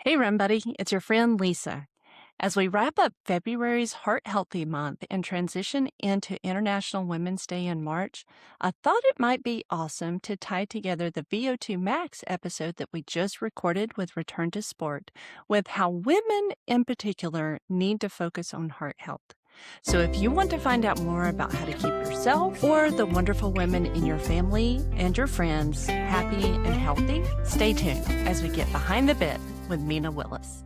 Hey, Run Buddy, it's your friend Lisa. As we wrap up February's Heart Healthy Month and transition into International Women's Day in March, I thought it might be awesome to tie together the VO2 Max episode that we just recorded with Return to Sport with how women in particular need to focus on heart health. So if you want to find out more about how to keep yourself or the wonderful women in your family and your friends happy and healthy, stay tuned as we get behind the bit with Mina Willis.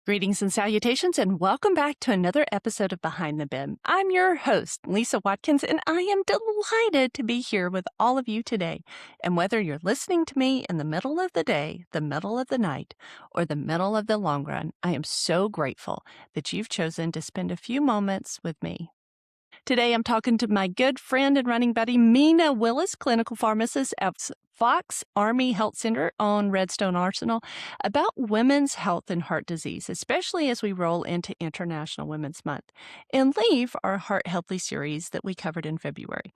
Greetings and salutations, and welcome back to another episode of Behind the Bib. I'm your host, Lisa Watkins, and I am delighted to be here with all of you today. And whether you're listening to me in the middle of the day, the middle of the night, or the middle of the long run, I am so grateful that you've chosen to spend a few moments with me. Today, I'm talking to my good friend and running buddy, Mina Willis, clinical pharmacist at Fox Army Health Center on Redstone Arsenal, about women's health and heart disease, especially as we roll into International Women's Month and leave our Heart Healthy series that we covered in February.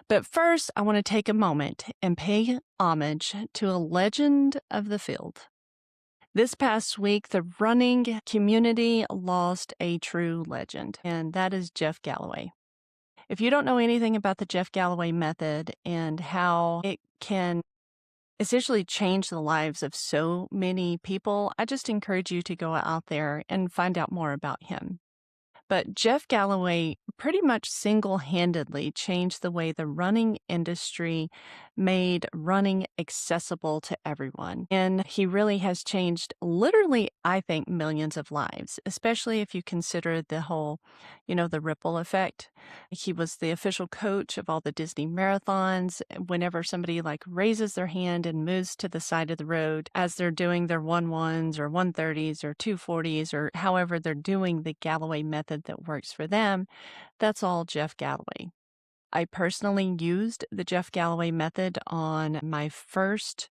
But first, I want to take a moment and pay homage to a legend of the field. This past week, the running community lost a true legend, and that is Jeff Galloway. If you don't know anything about the Jeff Galloway method and how it can essentially change the lives of so many people, I just encourage you to go out there and find out more about him. But Jeff Galloway pretty much single-handedly changed the way the running industry made running accessible to everyone. And he really has changed literally, I think, millions of lives, especially if you consider the whole, the ripple effect. He was the official coach of all the Disney marathons. Whenever somebody raises their hand and moves to the side of the road as they're doing their 1:1s or 1:30s or 2:40s or however they're doing the Galloway method that works for them, that's all Jeff Galloway. I personally used the Jeff Galloway method on my first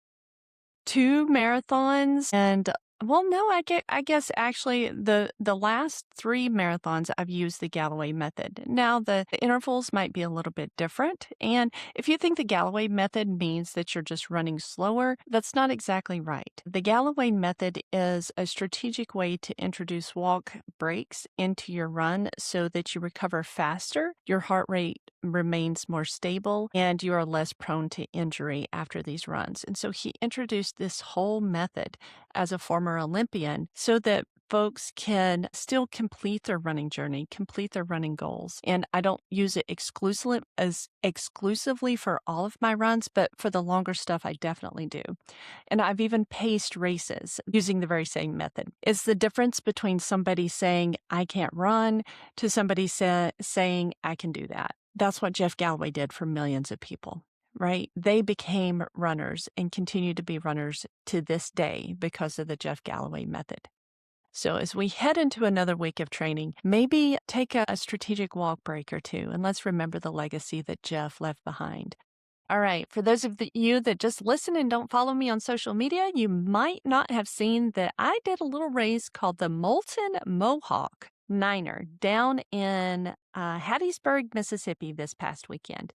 2 marathons, and I guess actually the last 3 marathons I've used the Galloway method. Now the intervals might be a little bit different, and if you think the Galloway method means that you're just running slower, that's not exactly right. The Galloway method is a strategic way to introduce walk breaks into your run so that you recover faster, your heart rate remains more stable, and you are less prone to injury after these runs. And so he introduced this whole method as a former Olympian so that folks can still complete their running journey, complete their running goals. And I don't use it exclusively for all of my runs, but for the longer stuff, I definitely do. And I've even paced races using the very same method. It's the difference between somebody saying, I can't run, to somebody saying, I can do that. That's what Jeff Galloway did for millions of people. Right? They became runners and continue to be runners to this day because of the Jeff Galloway method. So as we head into another week of training, maybe take a strategic walk break or two, and let's remember the legacy that Jeff left behind. All right, for those of you that just listen and don't follow me on social media, you might not have seen that I did a little race called the Molten Mohawk Niner down in Hattiesburg, Mississippi this past weekend.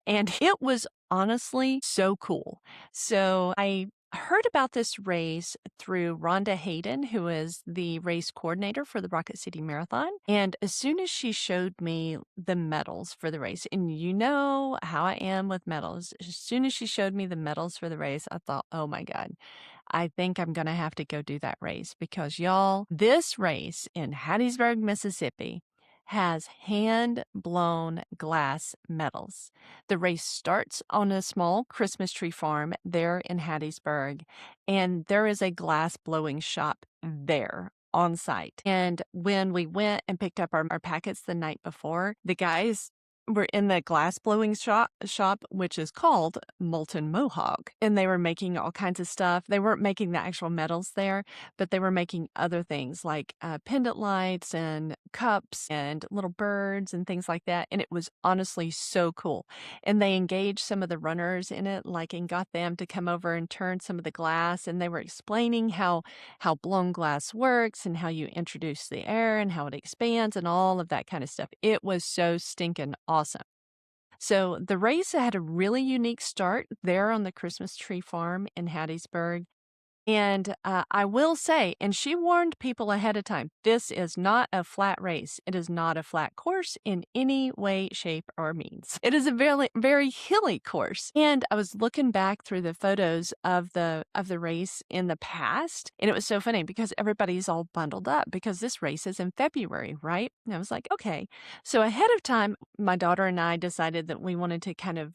And it was honestly so cool. So I heard about this race through Rhonda Hayden, who is the race coordinator for the Rocket City Marathon. And as soon as she showed me the medals for the race, and you know how I am with medals, as soon as she showed me the medals for the race, I thought, oh my God, I think I'm going to have to go do that race because y'all, this race in Hattiesburg, Mississippi has hand-blown glass medals. The race starts on a small Christmas tree farm there in Hattiesburg, and there is a glass blowing shop there on site. And when we went and picked up our packets the night before, the guys were in the glass blowing shop, which is called Molten Mohawk. And they were making all kinds of stuff. They weren't making the actual metals there, but they were making other things like pendant lights and cups and little birds and things like that. And it was honestly so cool. And they engaged some of the runners in it, like, and got them to come over and turn some of the glass. And they were explaining how blown glass works and how you introduce the air and how it expands and all of that kind of stuff. It was so stinking awesome. So the race had a really unique start there on the Christmas tree farm in Hattiesburg. And I will say, and she warned people ahead of time, this is not a flat race. It is not a flat course in any way, shape, or means. It is a very, very hilly course. And I was looking back through the photos of the race in the past, and it was so funny because everybody's all bundled up because this race is in February, right? And I was like, okay. So ahead of time, my daughter and I decided that we wanted to kind of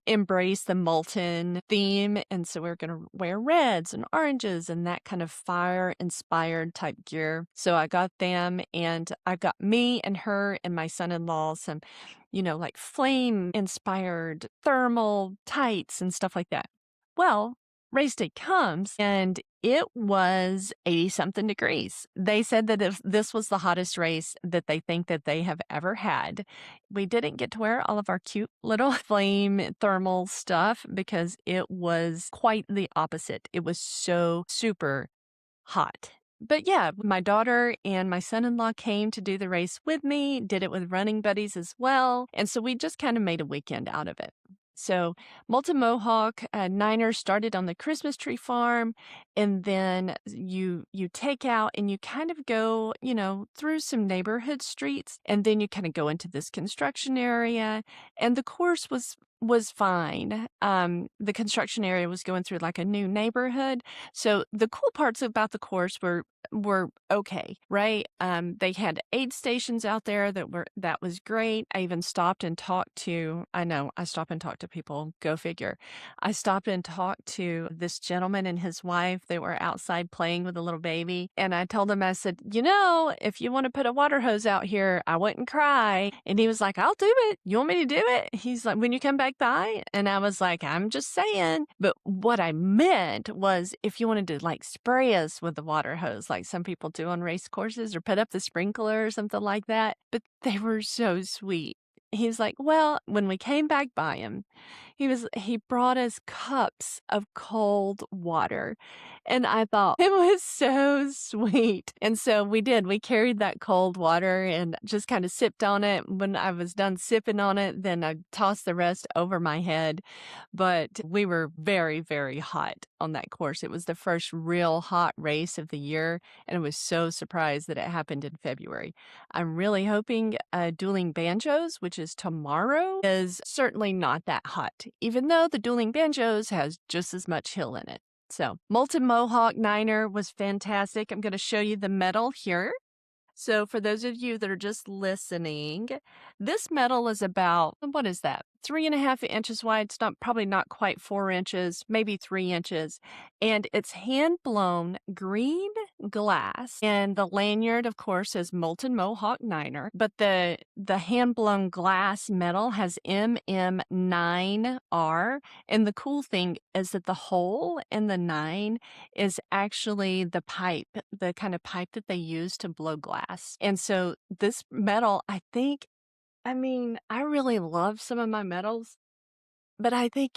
embrace the molten theme. And so we're going to wear reds and oranges and that kind of fire inspired type gear. So I got them, and I got me and her and my son-in-law some, like flame inspired thermal tights and stuff like that. Well, race day comes and it was 80 something degrees. They said that if this was the hottest race that they think that they have ever had. We didn't get to wear all of our cute little flame thermal stuff because it was quite the opposite. It was so super hot. But yeah, my daughter and my son-in-law came to do the race with me, did it with running buddies as well. And so we just kind of made a weekend out of it. So Molten Mohawk Niner started on the Christmas tree farm, and then you take out and you kind of go, through some neighborhood streets, and then you kind of go into this construction area, and the course was fine. The construction area was going through like a new neighborhood. So the cool parts about the course were okay, right? They had aid stations out there that was great. I even stopped and talked to, I stop and talk to people, go figure. I stopped and talked to this gentleman and his wife. They were outside playing with a little baby. And I told him, I said, if you want to put a water hose out here, I wouldn't cry. And he was like, I'll do it. You want me to do it? He's like, when you come back by? And I was like, I'm just saying. But what I meant was if you wanted to like spray us with the water hose, like some people do on race courses, or put up the sprinkler or something like that. But they were so sweet. He's like, well, when we came back by him, he brought us cups of cold water. And I thought it was so sweet. And so we did. We carried that cold water and just kind of sipped on it. When I was done sipping on it, then I tossed the rest over my head. But we were very, very hot on that course. It was the first real hot race of the year. And I was so surprised that it happened in February. I'm really hoping Dueling Banjos, which is tomorrow, is certainly not that hot, even though the Dueling Banjos has just as much hill in it. So Molten Mohawk Niner was fantastic. I'm going to show you the medal here. So for those of you that are just listening, this medal is about, what is that? 3.5 inches wide. It's probably not quite 4 inches, maybe 3 inches. And it's hand blown green glass. And the lanyard, of course, is Molten Mohawk Niner. But the hand blown glass medal has MM9R. And the cool thing is that the hole in the 9 is actually the pipe, the kind of pipe that they use to blow glass. And so this medal, I really love some of my medals, but I think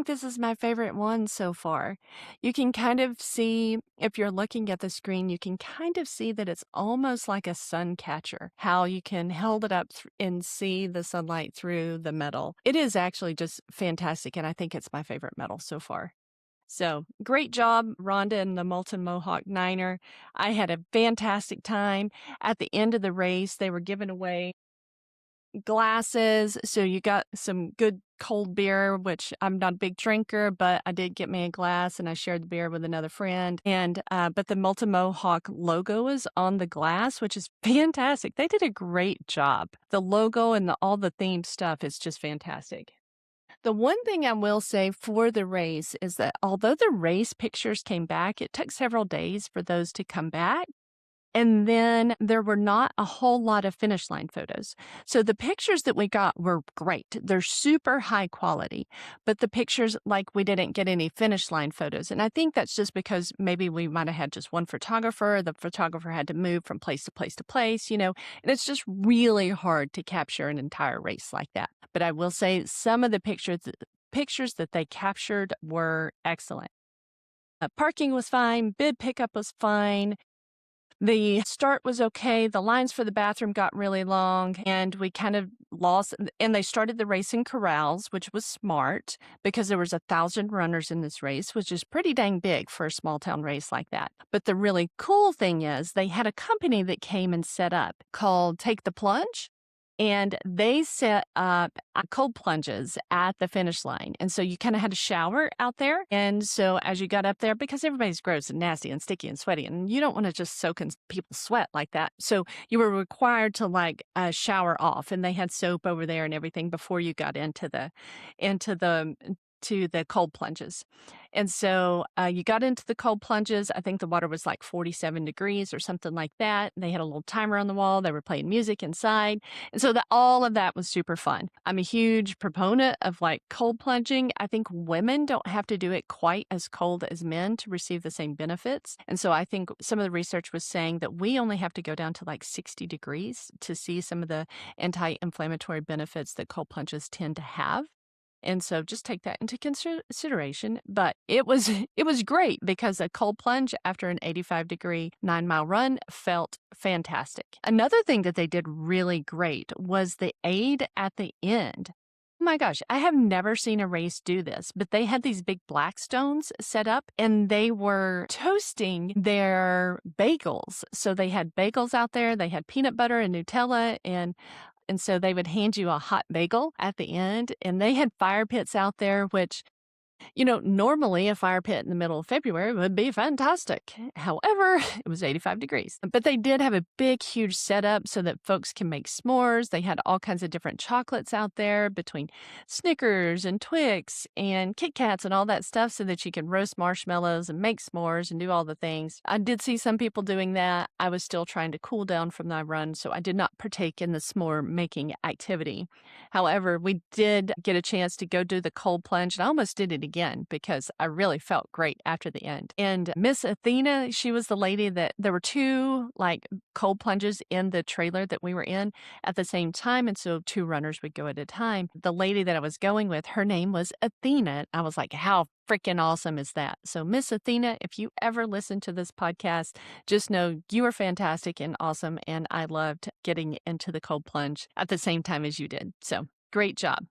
this is my favorite one so far. You can kind of see, if you're looking at the screen, you can kind of see that it's almost like a sun catcher, how you can hold it up and see the sunlight through the metal. It is actually just fantastic, and I think it's my favorite medal so far. So great job, Rhonda and the Molten Mohawk Niner. I had a fantastic time. At the end of the race, they were giving away glasses. So you got some good cold beer, which I'm not a big drinker, but I did get me a glass and I shared the beer with another friend. And, but the Molten Mohawk logo is on the glass, which is fantastic. They did a great job. The logo and all the themed stuff is just fantastic. The one thing I will say for the race is that although the race pictures came back, it took several days for those to come back. And then there were not a whole lot of finish line photos. So the pictures that we got were great. They're super high quality, but the pictures, like, we didn't get any finish line photos. And I think that's just because maybe we might have had just one photographer. The photographer had to move from place to place to place, and it's just really hard to capture an entire race like that. But I will say some of the pictures that they captured were excellent. Parking was fine. Bid pickup was fine. The start was okay. The lines for the bathroom got really long, and we kind of lost. And they started the race in corrals, which was smart because there was 1,000 runners in this race, which is pretty dang big for a small town race like that. But the really cool thing is they had a company that came and set up called Take the Plunge. And they set up cold plunges at the finish line. And so you kind of had a shower out there. And so as you got up there, because everybody's gross and nasty and sticky and sweaty, and you don't want to just soak in people's sweat like that. So you were required to shower off, and they had soap over there and everything before you got into the cold plunges. And so you got into the cold plunges. I think the water was like 47 degrees or something like that. They had a little timer on the wall. They were playing music inside. And so all of that was super fun. I'm a huge proponent of cold plunging. I think women don't have to do it quite as cold as men to receive the same benefits. And so I think some of the research was saying that we only have to go down to 60 degrees to see some of the anti-inflammatory benefits that cold plunges tend to have. And so just take that into consideration. But it was great because a cold plunge after an 85-degree 9-mile run felt fantastic. Another thing that they did really great was the aid at the end. Oh my gosh, I have never seen a race do this, but they had these big black stones set up and they were toasting their bagels. So they had bagels out there, they had peanut butter and Nutella, and so they would hand you a hot bagel at the end, and they had fire pits out there, which, normally a fire pit in the middle of February would be fantastic. However, it was 85 degrees. But they did have a big, huge setup so that folks can make s'mores. They had all kinds of different chocolates out there between Snickers and Twix and Kit Kats and all that stuff so that you can roast marshmallows and make s'mores and do all the things. I did see some people doing that. I was still trying to cool down from my run, so I did not partake in the s'more making activity. However, we did get a chance to go do the cold plunge, and I almost did it again because I really felt great after the end. And Miss Athena, she was the lady that there were two cold plunges in the trailer that we were in at the same time. And so 2 runners would go at a time. The lady that I was going with, her name was Athena. I was like, how freaking awesome is that? So Miss Athena, if you ever listen to this podcast, just know you are fantastic and awesome. And I loved getting into the cold plunge at the same time as you did. So great job.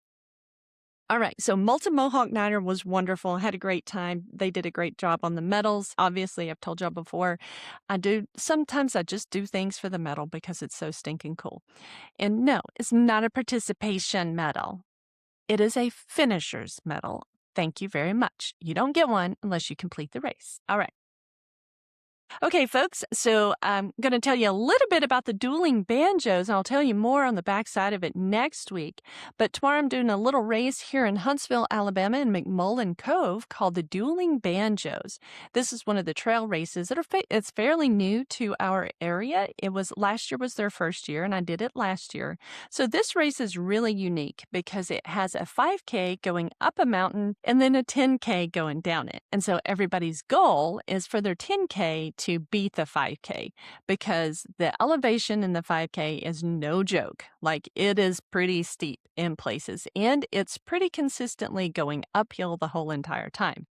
All right, so Molten Mohawk Niner was wonderful. Had a great time. They did a great job on the medals. Obviously, I've told y'all before, sometimes I just do things for the medal because it's so stinking cool. And no, it's not a participation medal. It is a finisher's medal. Thank you very much. You don't get one unless you complete the race. All right. Okay, folks, so I'm going to tell you a little bit about the dueling banjos, and I'll tell you more on the backside of it next week. But tomorrow I'm doing a little race here in Huntsville, Alabama in McMullen Cove called the Dueling Banjos. This is one of the trail races that it's fairly new to our area. Last year was their first year, and I did it last year. So this race is really unique because it has a 5K going up a mountain and then a 10K going down it. And so everybody's goal is for their 10K to beat the 5K because the elevation in the 5K is no joke. It is pretty steep in places, and it's pretty consistently going uphill the whole entire time.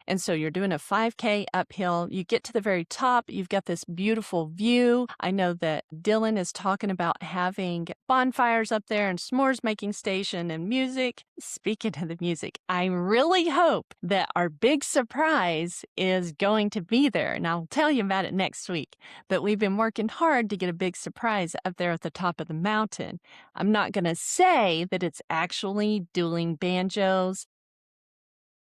And so you're doing a 5K uphill. You get to the very top. You've got this beautiful view. I know that Dylan is talking about having bonfires up there and s'mores making station and music. Speaking of the music, I really hope that our big surprise is going to be there. And I'll tell you about it next week. But we've been working hard to get a big surprise up there at the top of the mountain. I'm not going to say that it's actually dueling banjos,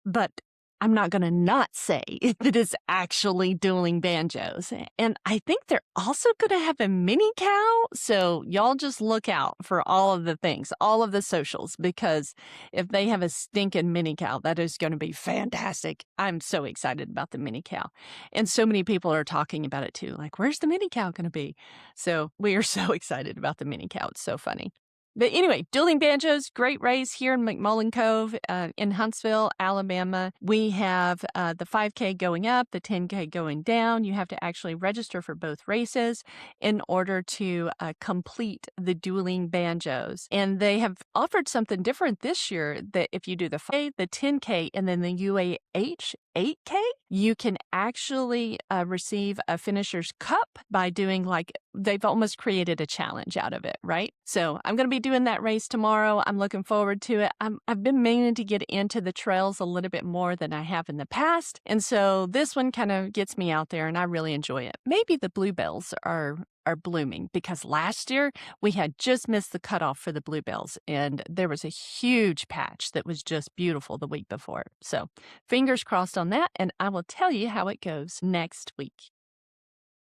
but I'm not going to not say that it's actually dueling banjos. And I think they're also going to have a mini cow. So y'all just look out for all of the things, all of the socials, because if they have a stinking mini cow, that is going to be fantastic. I'm so excited about the mini cow. And so many people are talking about it too. Like, where's the mini cow going to be? So we are so excited about the mini cow. It's so funny. But anyway, dueling banjos, great race here in McMullen Cove in Huntsville, Alabama. We have the 5K going up, the 10K going down. You have to actually register for both races in order to complete the dueling banjos. And they have offered something different this year that if you do the 5K, the 10K, and then the UAH 8K, you can actually receive a finisher's cup by doing they've almost created a challenge out of it, right? So I'm going to be doing that race tomorrow. I'm looking forward to it. I've been meaning to get into the trails a little bit more than I have in the past. And so this one kind of gets me out there and I really enjoy it. Maybe the bluebells are blooming because last year we had just missed the cutoff for the bluebells and there was a huge patch that was just beautiful the week before. So fingers crossed on that, and I will tell you how it goes next week.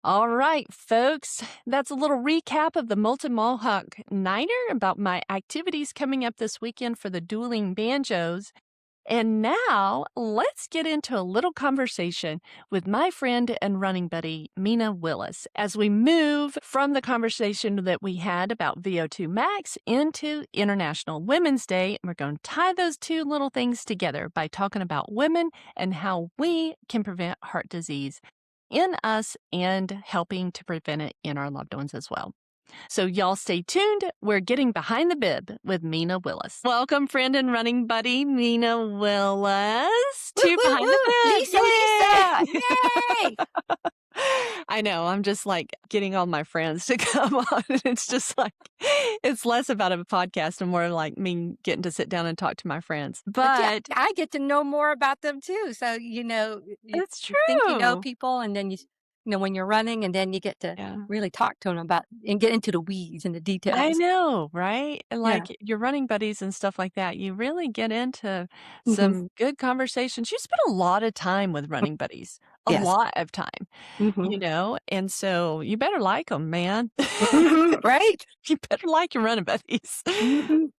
All right, folks, that's a little recap of the Molten Mohawk Niner about my activities coming up this weekend for the dueling banjos. And now let's get into a little conversation with my friend and running buddy, Mina Willis, as we move from the conversation that we had about VO2 max into International Women's Day. And we're going to tie those two little things together by talking about women and how we can prevent heart disease in us and helping to prevent it in our loved ones as well. So y'all stay tuned. We're getting behind the bib with Mina Willis. Welcome, friend and running buddy, Mina Willis, to Behind the Bib. Lisa, yay! I know. I'm just getting all my friends to come on. It's just it's less about a podcast and more like me getting to sit down and talk to my friends. But yeah, I get to know more about them too. So, it's true. You think you know people, and then when you're running, and then you get to really talk to them about and get into the weeds and the details. I know, right? And your running buddies and stuff like that, you really get into some good conversations. You spend a lot of time with running buddies, a lot of time, and so you better like them, man. Right? You better like your running buddies.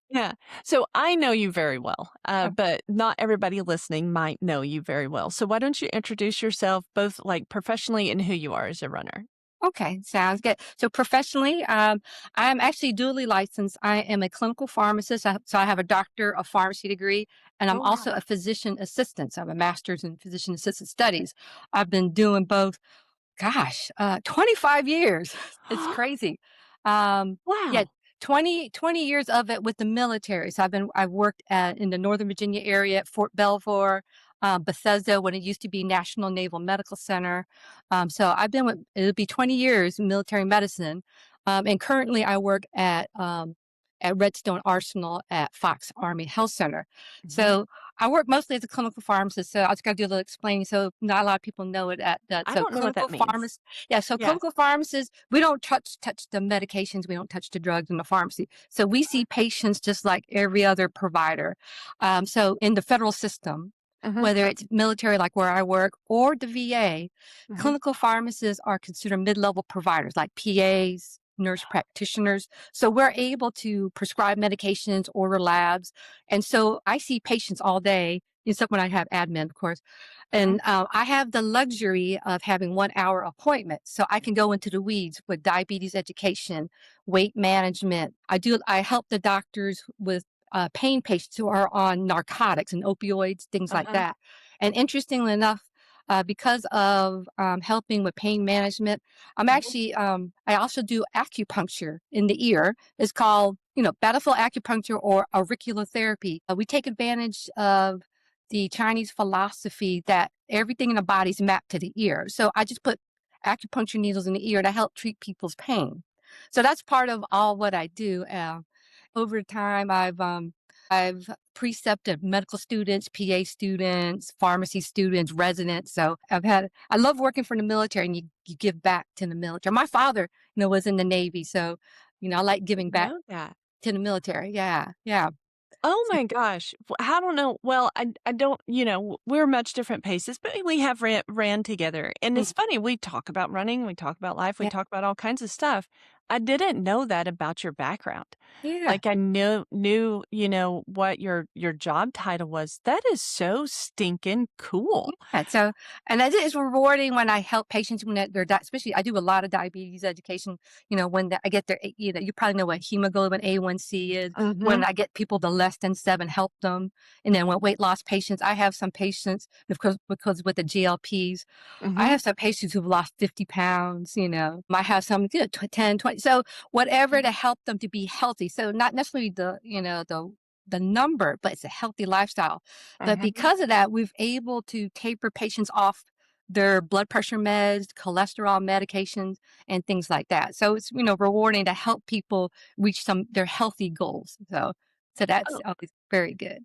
Yeah. So I know you very well, but not everybody listening might know you very well. So why don't you introduce yourself both professionally and who you are as a runner? Okay, sounds good. So professionally, I'm actually dually licensed. I am a clinical pharmacist. So I have a doctor of pharmacy degree, and I'm also a physician assistant. So I have a master's in physician assistant studies. I've been doing both, 25 years. It's crazy. Wow. Yeah, 20 years of it with the military. So I've worked in the Northern Virginia area at Fort Belvoir, Bethesda, when it used to be National Naval Medical Center. So I've been it'll be 20 years in military medicine. And currently I work at Redstone Arsenal at Fox Army Health Center. So I work mostly as a clinical pharmacist. So I just got to do a little explaining. So not a lot of people know it. I don't know what that means. Clinical pharmacists, we don't touch the medications. We don't touch the drugs in the pharmacy. So we see patients just like every other provider. So in the federal system, whether it's military like where I work or the VA, clinical pharmacists are considered mid-level providers like PAs, nurse practitioners. So we're able to prescribe medications, order labs. And so I see patients all day, except when I have admin, of course. And I have the luxury of having 1 hour appointments. So I can go into the weeds with diabetes education, weight management. I help the doctors with pain patients who are on narcotics and opioids, things like that. And interestingly enough, because of helping with pain management, I'm actually, I also do acupuncture in the ear. It's called, battlefield acupuncture or auriculotherapy. We take advantage of the Chinese philosophy that everything in the body is mapped to the ear. So I just put acupuncture needles in the ear to help treat people's pain. So that's part of all what I do. Over time, I've precepted medical students, PA students, pharmacy students, residents. So I love working for the military, and you give back to the military. My father, was in the Navy. So, I like giving back to the military. Yeah. Yeah. Oh my gosh. I don't know. Well, I don't, we're much different paces, but we have ran together. And Mm, it's funny, we talk about running, we talk about life, we yeah, talk about all kinds of stuff. I didn't know that about your background. yeah. Like I knew, what your job title was. That is so stinking cool. Yeah, so and that is rewarding when I help patients when they're especially I do a lot of diabetes education. When I get their, you probably know what hemoglobin A1C is. When Mhm. I get people to less than 7, help them, and then when weight loss patients, I have some patients because with the GLPs, I Mhm. have some patients who've lost 50 pounds. I have some 10, 20. So whatever to help them to be healthy. So not necessarily the number, but it's a healthy lifestyle. But Mhm. because of that, we've able to taper patients off their blood pressure meds, cholesterol medications, and things like that. So it's rewarding to help people reach their healthy goals. So that's Oh, always very good.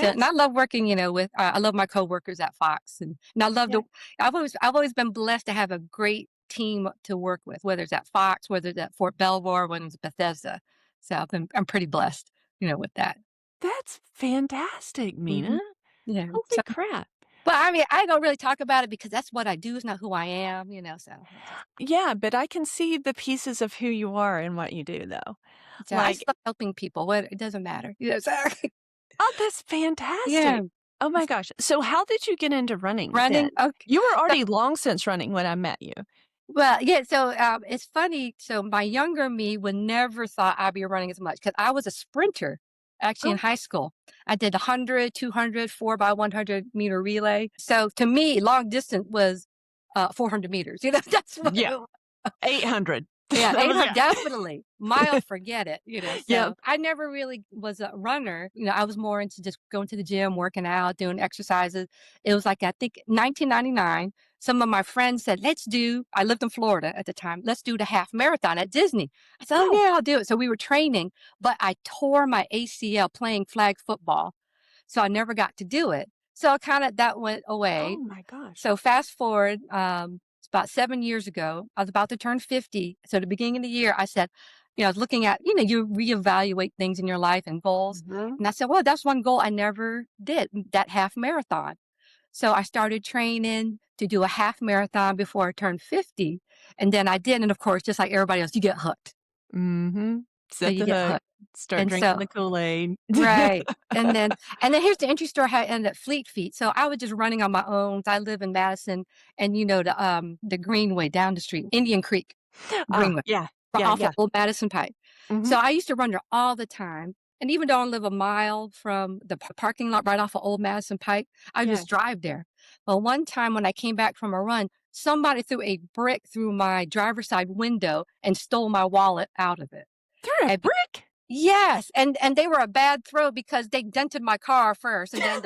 So, and I that's love working, with I love my coworkers at Fox, and I love yeah. the. I've always been blessed to have a great team to work with, whether it's at Fox, whether it's at Fort Belvoir, whether it's Bethesda. So I'm pretty blessed, with that. That's fantastic, Mina. Hmm. Yeah. Holy So, crap. but I mean, I don't really talk about it because that's what I do. It's not who I am, So it's just Yeah, but I can see the pieces of who you are and what you do, though. so I Like, just love helping people. What it doesn't matter, So oh, that's yeah, fantastic. Oh my gosh. So how did you get into running then? running. Okay. You were already long since running when I met you. Well, yeah, so, it's funny, so my younger me would never thought I'd be running as much because I was a sprinter, actually, in Oh, high school. I did 100, 200, 4 by 100-meter relay. So, to me, long distance was, 400 meters, that's what it yeah, was. 800. Yeah, That was 800 it. definitely. Miles, forget it, Yep. so I never really was a runner, I was more into just going to the gym, working out, doing exercises. It was like, I think 1999, some of my friends said, I lived in Florida at the time, let's do the half marathon at Disney. I said, oh Oh, yeah, I'll do it. So we were training, but I tore my ACL playing flag football. So I never got to do it. So kind of that went oh away. my gosh. So fast forward, it's about 7 years ago. I was about to turn 50. So at the beginning of the year, I said, I was looking at, you reevaluate things in your life and goals. Mhm. And I said, well, that's one goal I never did, that half marathon. So I started training to do a half marathon before I turned 50. And then I did. And of course, just like everybody else, you get hooked. Mhm. So Set you the get hook. hooked. Start And drinking so the Kool-Aid. right. And then here's the entry store how I ended up Fleet Feet. So I was just running on my own. I live in Madison and the Greenway down the street, Indian Creek Ah, Greenway, yeah. Yeah, off of yeah. Old Madison Pike. Mhm. So I used to run there all the time. And even though I live a mile from the parking lot right off of Old Madison Pike, I Yeah. just drive there. Well, one time when I came back from a run, somebody threw a brick through my driver's side window and stole my wallet out of it. Threw a And brick? yes, and they were a bad throw because they dented my car first, and then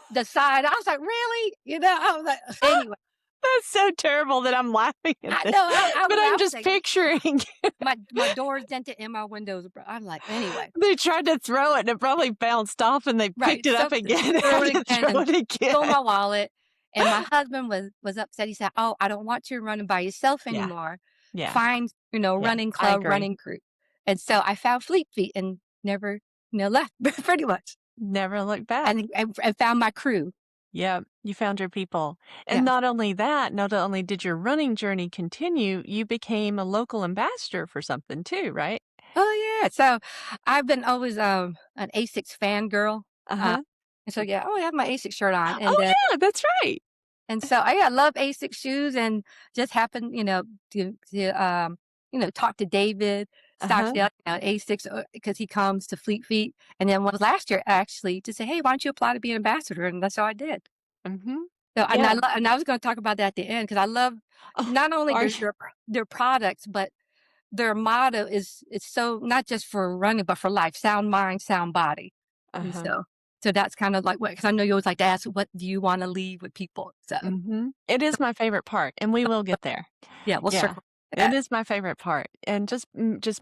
the side. I was like, really? I was like, anyway. That's so terrible that I'm laughing at I this, know. I but was. I I'm was just like, picturing my doors dented and my windows. I'm like, anyway, they tried to throw it and it probably bounced off and they right. picked it up Something again and threw had it to again throw and it stole again. my wallet. And my husband was upset. He said, "Oh, I don't want you running by yourself Yeah, anymore. yeah, Find yeah, running I club, agree. running crew." And so I found Fleet Feet and never left pretty much, Never look back. and found my crew. Yep, you found your people. And Yes. not only that, not only did your running journey continue, you became a local ambassador for something too, right? Oh, yeah. So, I've been always, an Asics fangirl, uh, Uh-huh. and so, yeah, I have my Asics shirt on, Oh, yeah, that's right. and so, I love Asics shoes and just happened, talk to David Uh-huh. Stockdale, Asics, because he comes to Fleet Feet, and then one was last year actually to say, "Hey, why don't you apply to be an ambassador?" And that's how I did. Mhm. So, Yeah. and I was gonna talk about that at the end because I love Oh, not only are you their products, but their motto is it's so not just for running, but for life, sound mind, sound body. And Uh-huh. so that's kind of like what, because I know you always like to ask, what do you want to leave with people? So Mhm. It is my favorite part, and we will get there. yeah, we'll Yeah. circle to It that. is my favorite part, and just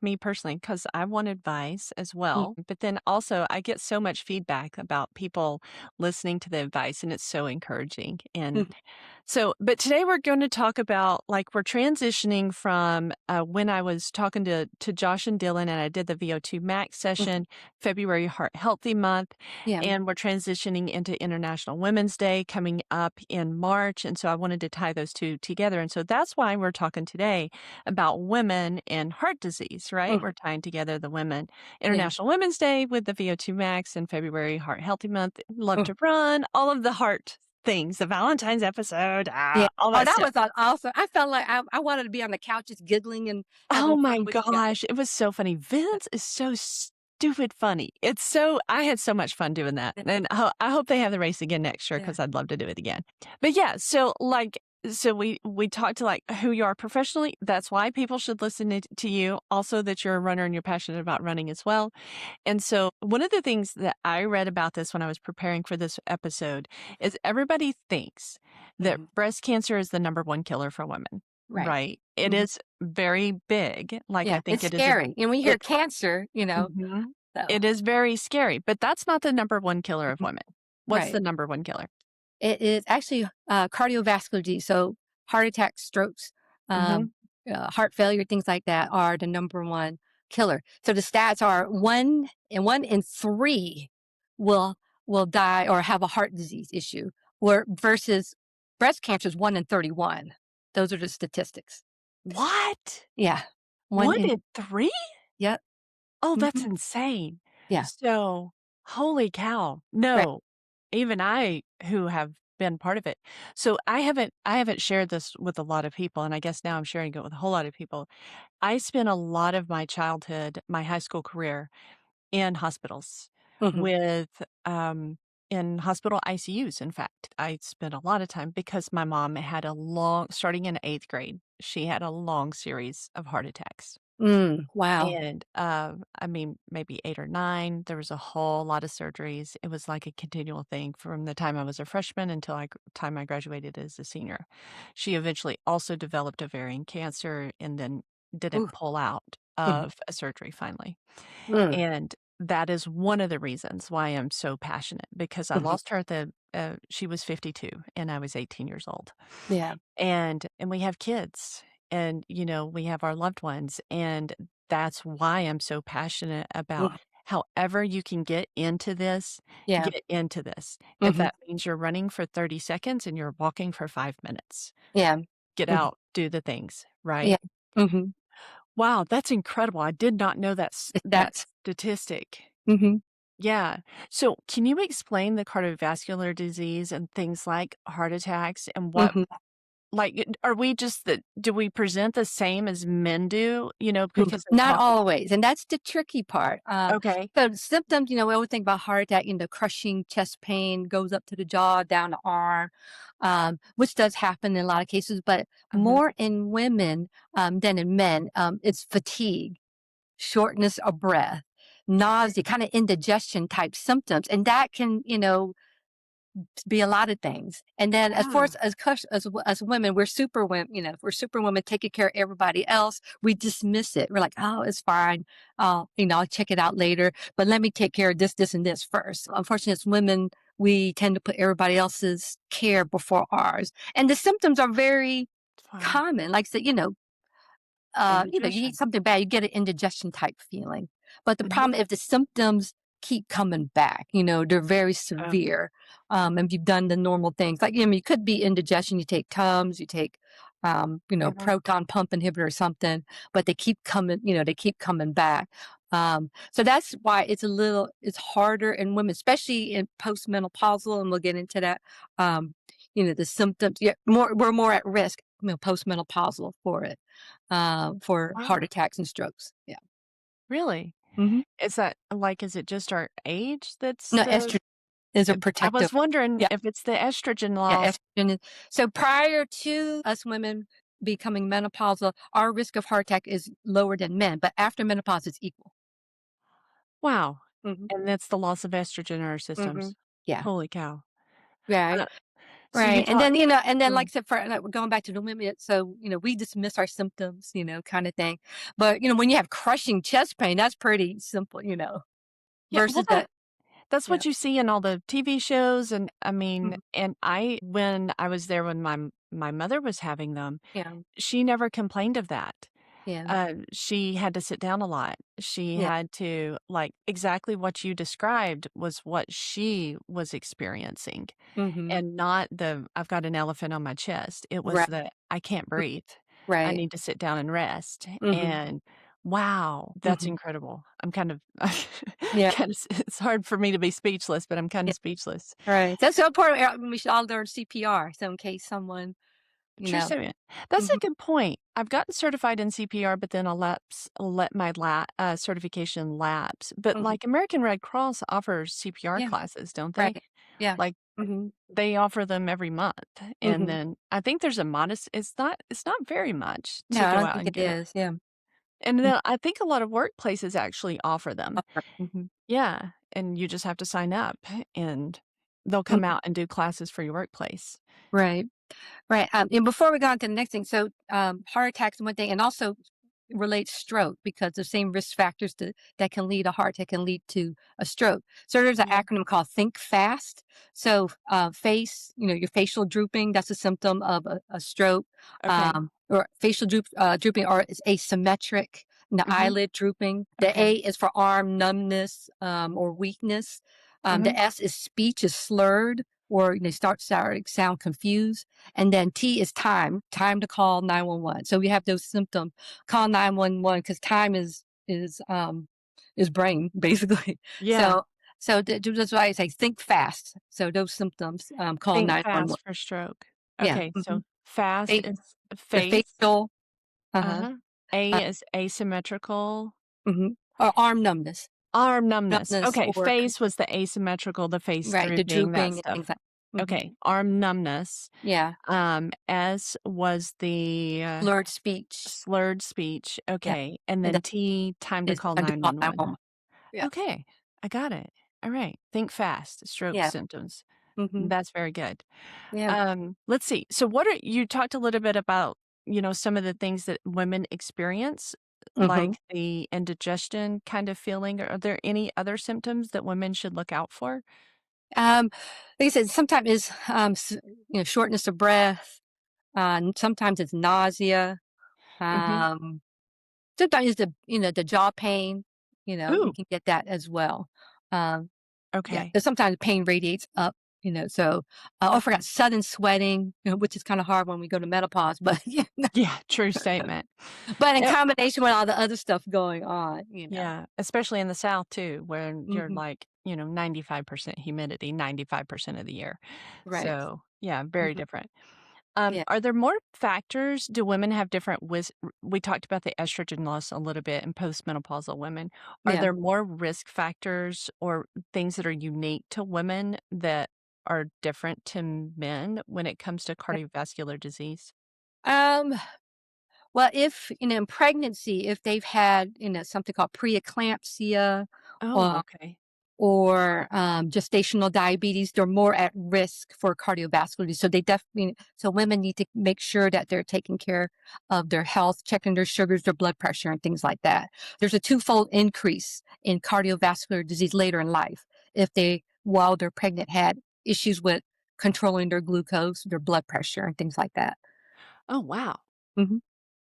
me personally, because I want advice as Mm, well, but then also I get so much feedback about people listening to the advice, and it's so encouraging, and mm. But today we're going to talk about, like, we're transitioning from when I was talking to Josh and Dylan, and I did the VO2 Max session, February Heart Healthy Month, Yeah. and we're transitioning into International Women's Day coming up in March. And so I wanted to tie those two together. And so that's why we're talking today about women and heart disease, right? We're tying together the women, International Women's Day with the VO2 Max and February Heart Healthy Month, Love to Run, all of the heart things, the Valentine's episode, Yeah. all Oh, that that stuff. was awesome. I felt like I wanted to be on the couch just giggling and Oh having my fun with you guys. gosh, it was so funny. Vince is so stupid funny. I had so much fun doing that. And I hope they have the race again next year Yeah. because I'd love to do it again. But yeah, so we talked to like who you are professionally. That's why people should listen to you. Also that you're a runner and you're passionate about running as well. And so one of the things that I read about this when I was preparing for this episode is everybody thinks that breast cancer is the number one killer for women. Right. Right. It is very big. Like, I Yeah. think It's it is a scary. And when you hear it cancer, Mhm. so It is very scary, but that's not the number one killer of women. What's right. the number one killer? It is actually cardiovascular disease. So heart attacks, strokes, Mhm. heart failure, things like that are the number one killer. So the stats are one in three will will die or have a heart disease issue, where versus breast cancer is 1 in 31. Those are the statistics. What? Yeah, one 1 in in 3? yep. Oh, that's Hmm. insane. Yeah, So, holy cow. right. No, even I who have been part of it. So I haven't shared this with a lot of people, and I guess now I'm sharing it with a whole lot of people. I spent a lot of my childhood, my high school career in hospitals Hmm. with, in hospital ICUs, in fact. I spent a lot of time because my mom had starting in 8th grade, she had a long series of heart attacks. Wow. And, I mean, maybe 8 or 9, there was a whole lot of surgeries. It was like a continual thing from the time I was a freshman until time I graduated as a senior. She eventually also developed ovarian cancer and then Ooh. didn't pull out Mhm. of a surgery finally. Mm. And that is one of the reasons why I'm so passionate because I Mhm. lost her she was 52 and I was 18 years old. Yeah. And we have kids and, we have our loved ones. And that's why I'm so passionate about Mhm. however you can get into this, Yeah. get into this. If Mhm. that means you're running for 30 seconds and you're walking for 5 minutes, Yeah. get Mhm. out, do the things, Yeah. right? Mhm. Wow, that's incredible. I did not know that That's statistic. mhm. Yeah. So, can you explain the cardiovascular disease and things like heart attacks and Mhm. are we just do we present the same as men do, Mhm. because they Not talk always, and that's the tricky part. Okay. So the symptoms, we always think about heart attack, crushing chest pain goes up to the jaw, down the arm, which does happen in a lot of cases, but Mhm. more in women than in men. It's fatigue, shortness of breath, nausea, kind of indigestion type symptoms, and that can, be a lot of things. And then as far Wow. as women, we're super women, we're super women taking care of everybody else. We dismiss it. We're like, oh, it's fine. I'll check it out later, but let me take care of this, and this first. Unfortunately, as women, we tend to put everybody else's care before ours. And the symptoms are very Wow. common. Like, so, you eat Indigestion. something bad, you get an indigestion type feeling. But the Mhm. problem if the symptoms keep coming back, they're very Oh. severe. And you've done the normal things. Like, you could be indigestion, you take Tums, you take Mhm. proton pump inhibitor or something, but they keep coming back. So that's why it's harder in women, especially in postmenopausal, and we'll get into that. The symptoms, yeah, we're more at risk, postmenopausal for it for heart Wow. attacks and strokes. Yeah. Really? Mhm. Is it just our age that's No, the estrogen is a I was protective. wondering Yeah, if it's the estrogen yeah, loss. estrogen is so prior to us women becoming menopausal, our risk of heart attack is lower than men, but after menopause, it's equal. Wow. Mhm, And that's the loss of estrogen in our mhm. systems. Yeah, Holy cow. right, Uh, so you right, and talk then, Mm. like I said, like, we're going back to the women, so, we dismiss our symptoms, kinda thing, but, when you have crushing chest pain, that's pretty simple, Yeah, well, versus that. that's Yeah. what you see in all the TV shows, and I mean, Mhm, when I was there when my my mother was having them, Yeah. she never complained of that. Yeah. She had to sit down a lot. She Yeah. had to, like, exactly what you described was what she was experiencing, Mhm. and not the, "I've got an elephant on my chest." It was Right. the, "I can't breathe. I Right. need to sit down and rest." Mhm. And wow, that's Mhm. incredible. I'm kind of Yeah. kinda it's hard for me to be speechless, but I'm kinda Yeah. speechless. Right. That's so important. We should all learn CPR. So in case someone, you True know. statement. That's a Mhm. good point. I've gotten certified in CPR, but then let my certification lapse. But, Mhm. like, American Red Cross offers CPR Yeah. classes, don't they? Right. Yeah. Like, Mhm. they offer them every month, and Mhm. then I think there's a modest it's not very much No, to I go don't out think and it get it. is. Yeah. And Mhm. then I think a lot of workplaces actually offer them. Mhm. Yeah, and you just have to sign up, and they'll come Mhm. out and do classes for your workplace. Right. Right. And before we go on to the next thing, so heart attacks is one thing, and also relates stroke because the same risk factors that can lead a heart attack can lead to a stroke. So there's an Yeah. acronym called Think Fast. So face, your facial drooping, that's a symptom of a stroke. Okay. Or facial drooping, or is asymmetric. And the Mhm. eyelid drooping. The A Okay. is for arm numbness or weakness. Mhm. The S is speech is slurred or they sound confused. And then T is time to call 911. So we have those symptoms. Call 911 because time is brain basically. Yeah. So that's why I say think fast. So those symptoms, call Think 911. fast for stroke. Yeah. Okay, so fast Fa- is the face, facial, uh-huh, uh-huh. A uh, is asymmetrical. mhm, or arm numbness, Arm numbness. Okay, or face was the asymmetrical, the face right, the drooping, that drooping and things stuff. like. Mhm. Okay, arm numbness. Yeah, S was the, blurred speech. slurred speech. Yeah, Okay, and and then then T, time to is call time to call 911. 911. Yeah, Okay, I got it. All right, think fast, stroke yeah. symptoms. Mhm. That's very good. Yeah. Let's see. So what are you talked a little bit about, some of the things that women experience, Mhm. like the indigestion kind of feeling. Are there any other symptoms that women should look out for? Um, like I said, sometimes it's, shortness of breath. Sometimes it's nausea. Mhm. Um, Sometimes it's the jaw pain. You Ooh, can get that as well. Um, yeah, okay. but sometimes pain radiates up. So, I forgot Okay. sudden sweating, which is kind of hard when we go to menopause. But yeah, Yeah, true statement. but in Eh, combination with all the other stuff going on. yeah, especially in the South too, where you're Hmm. like, 95% humidity 95% of the year. Right. So, yeah, very Hmm. different. Yeah. Are there more factors? Do women have different we talked about the estrogen loss a little bit in postmenopausal women. Are Yeah. there more risk factors or things that are unique to women that are different to men when it comes to cardiovascular disease? Um, Well, if, in pregnancy, if they've had, something called preeclampsia Oh, or okay. gestational diabetes, they're more at risk for cardiovascular disease. So they definitely, so women need to make sure that they're taking care of their health, checking their sugars, their blood pressure, and things like that. There's a twofold increase in cardiovascular disease later in life if they, while they're pregnant, had issues with controlling their glucose, their blood pressure, and things like that. Oh, wow. Mhm.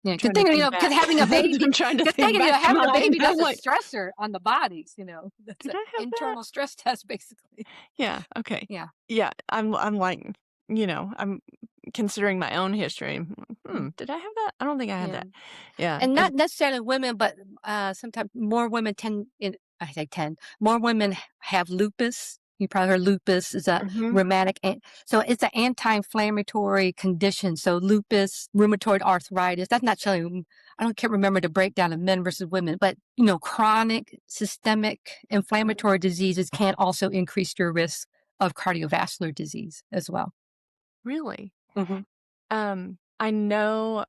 Yeah, I'm because trying to thinking, think because back. having a baby, I'm trying to because think thinking, back in having my a mind. baby, I'm that's a like, stressor on the bodies, that's did an I have that? internal stress test, basically. Yeah, okay. Yeah. Yeah, I'm like, I'm considering my own history. Mhm. Did I have that? I don't think I had Yeah. that. Yeah. And not necessarily women, but sometimes more women I say tend, more women have lupus. You probably heard lupus is a Mhm. rheumatic, so it's an anti-inflammatory condition. So lupus, rheumatoid arthritis, that's not showing, can't remember the breakdown of men versus women, but chronic systemic Mhm. inflammatory diseases can also increase your risk of cardiovascular disease as well. Really? Hmm. I know,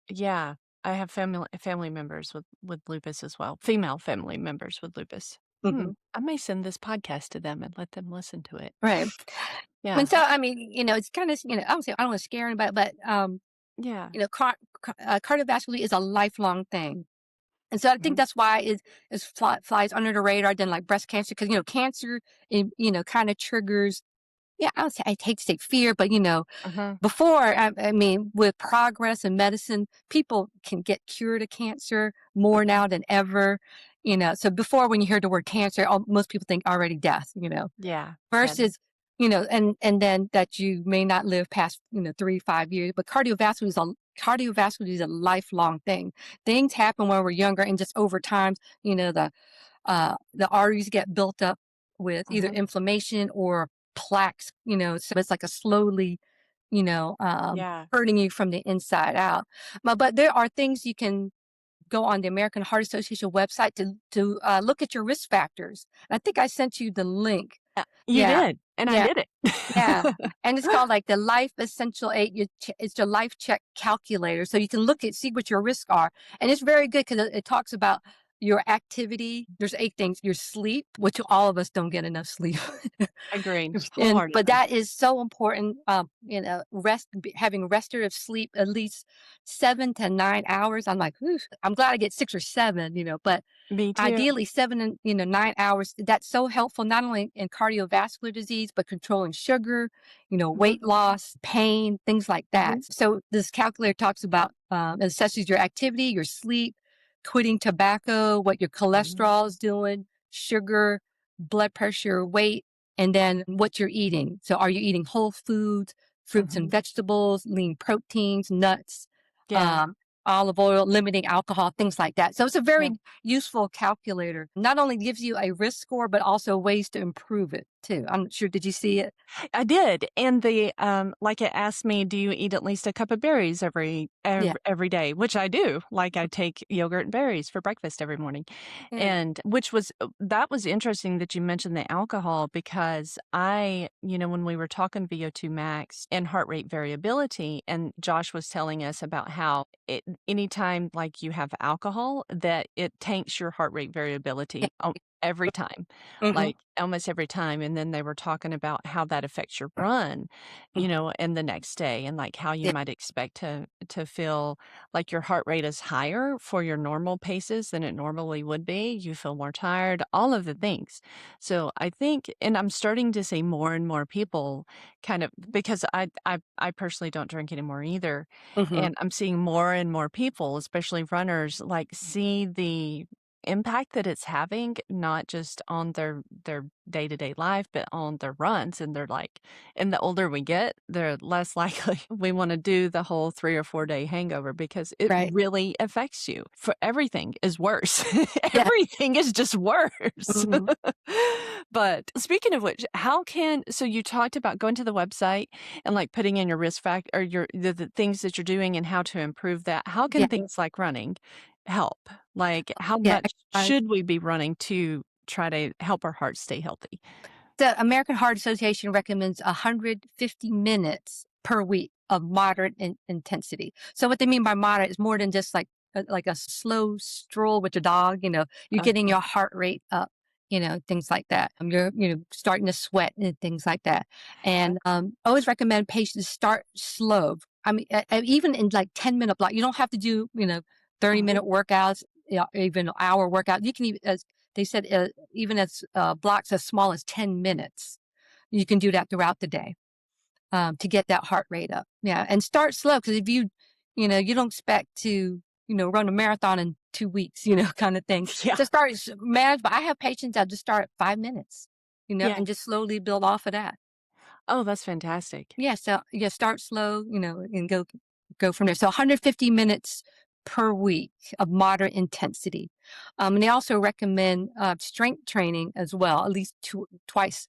yeah, I have family members with lupus as well. Female family members with lupus. Hmm. I may send this podcast to them and let them listen to it. Right. Yeah. And so, I mean, it's kind of, I don't want to scare anybody, but Yeah. cardiovascular is a lifelong thing. And so I think Mhm. that's why flies under the radar than like breast cancer. Cause, cancer, kind of triggers yeah, I hate to say fear, but Uh-huh. before, I mean, with progress in medicine, people can get cured of cancer more now than ever. So before, when you hear the word cancer, most people think already death. Yeah. Yeah. Versus, and then that you may not live past 3 5 years. But cardiovascular is a lifelong thing. Things happen when we're younger, and just over time, the arteries get built up with either Uh-huh. inflammation or plaques, so it's like a slowly, Yeah. hurting you from the inside out. But there are things you can go on the American Heart Association website to look at your risk factors. I think I sent you the link. You Yeah. did, and I Yeah. did it. Yeah. And it's called like the Life Essential 8. It's your life check calculator. So you can see what your risks are. And it's very good because it talks about your activity. There's 8 things. Your sleep, which all of us don't get enough sleep. Agreed, But wholeheartedly. that is so important. Having restorative sleep at least 7 to 9 hours. I'm like, "Oof." I'm glad I get 6 or 7, but Me too. ideally 7 and 9 hours. That's so helpful not only in cardiovascular disease, but controlling sugar, Mhm, weight loss, pain, things like that. mhm, So this calculator talks about it assesses your activity, your sleep, quitting tobacco, what your mhm, cholesterol is doing, sugar, blood pressure, weight, and then what you're eating. So are you eating whole foods, fruits and mhm. vegetables, lean proteins, nuts, Yeah, um, olive oil, limiting alcohol, things like that. So it's a yeah. very useful calculator. Not only gives you a risk score, but also ways to improve it too. I'm not sure. Did you see it? I did, and like, it asked me, "Do you eat at least a cup of berries Yeah. every day?" Which I do, like, I take yogurt and berries for breakfast every morning, Yeah. and which was that was interesting that you mentioned the alcohol because when we were talking VO2 max and heart rate variability, and Josh was telling us about how anytime, like, you have alcohol, that it tanks your heart rate Yeah. variability, every time. Hmm. Like, almost every time, and then they were talking about how that affects your run, and the next day, and, like, how you Yeah. might expect to feel like your heart rate is higher for your normal paces than it normally would be. You feel more tired, all of the things. So, I think and I'm starting to see more and more people kind of because I personally don't drink anymore either, Hmm. and I'm seeing more and more people, especially runners, like, see the impact that it's having, not just on their day-to-day life, but on their runs, and they're like and the older we get, the less likely we wanna do the whole 3 or 4-day hangover because it Right. really affects you. For everything is worse. Yeah. Everything is just worse. Hmm. But speaking of which, so you talked about going to the website and, like, putting in your risk factor or the things that you're doing and how to improve that. How Yeah. can things like running help? Like, how Yeah. much should we be running to try to help our hearts stay healthy? The American Heart Association recommends 150 minutes per week of moderate intensity. So what they mean by moderate is more than just like a slow stroll with the dog. You're getting Uh-huh, your heart rate up. Things like that. You're starting to sweat and things like that. And always recommend patients start slow. I mean, even in like 10-minute block, you don't have to do 30-minute workouts, even hour workout. You can even they said even as blocks as small as 10 minutes. You can do that throughout the day to get that heart rate up. Yeah. And start slow because if you don't expect to, run a marathon in 2 weeks, kind of thing. yeah, So start manage. But I have patients that just start at 5 minutes, yeah. and just slowly build off of that. Oh, that's fantastic. Yeah. So yeah, start slow, and go from there. So 150 minutes per week of moderate intensity. And they also recommend strength training as well, at least twice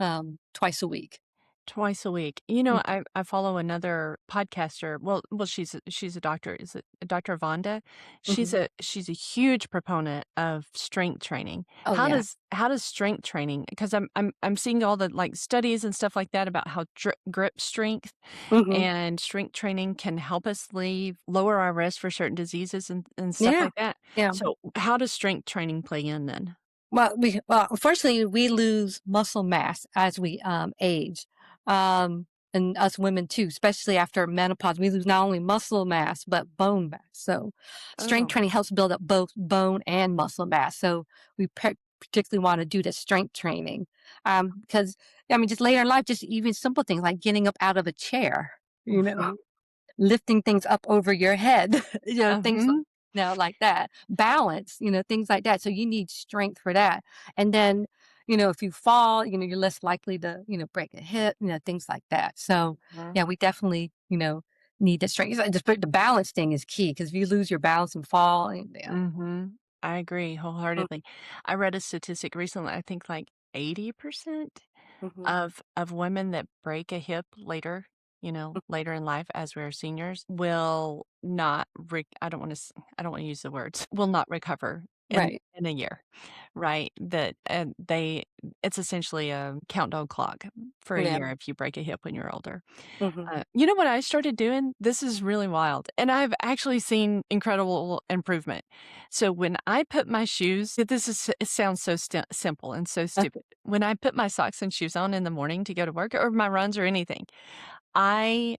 a week. Twice a week. Mm. I follow another podcaster. Well, she's a doctor. Is it Dr. Vonda? Mhm. She's a huge proponent of strength training. Oh yeah. How does strength training? Because I'm seeing all the like studies and stuff like that about how grip strength Hmm. and strength training can help us lower our risk for certain diseases and stuff Yeah. like that. Yeah. So how does strength training play in then? Well, unfortunately, we lose muscle mass as we age, and us women too, especially after menopause. We lose not only muscle mass but bone mass. So, strength Oh, training helps build up both bone and muscle mass. So, we particularly want to do the strength training. Because I mean, just later in life, just even simple things like getting up out of a chair, Mhm. lifting things up over your head, things Mhm. like that. Balance, things like that. So you need strength for that. And then, if you fall, you're less likely to, break a hip, things like that. So Mhm. yeah, we definitely, need the strength. Just the balance thing is key because if you lose your balance and fall, yeah. Mhm. I agree wholeheartedly. I read a statistic recently, I think like 80% Mm-hmm. of women that break a hip later, later in life as we're seniors will not I don't want to use the words, will not recover Right. in a year, right? That they it's essentially a countdown clock for a Yeah. year if you break a hip when you're older. Mm-hmm. You know what I started doing? This is really wild, and I've actually seen incredible improvement. So when I put my shoes, it sounds so simple and so stupid. When I put my socks and shoes on in the morning to go to work or my runs or anything, I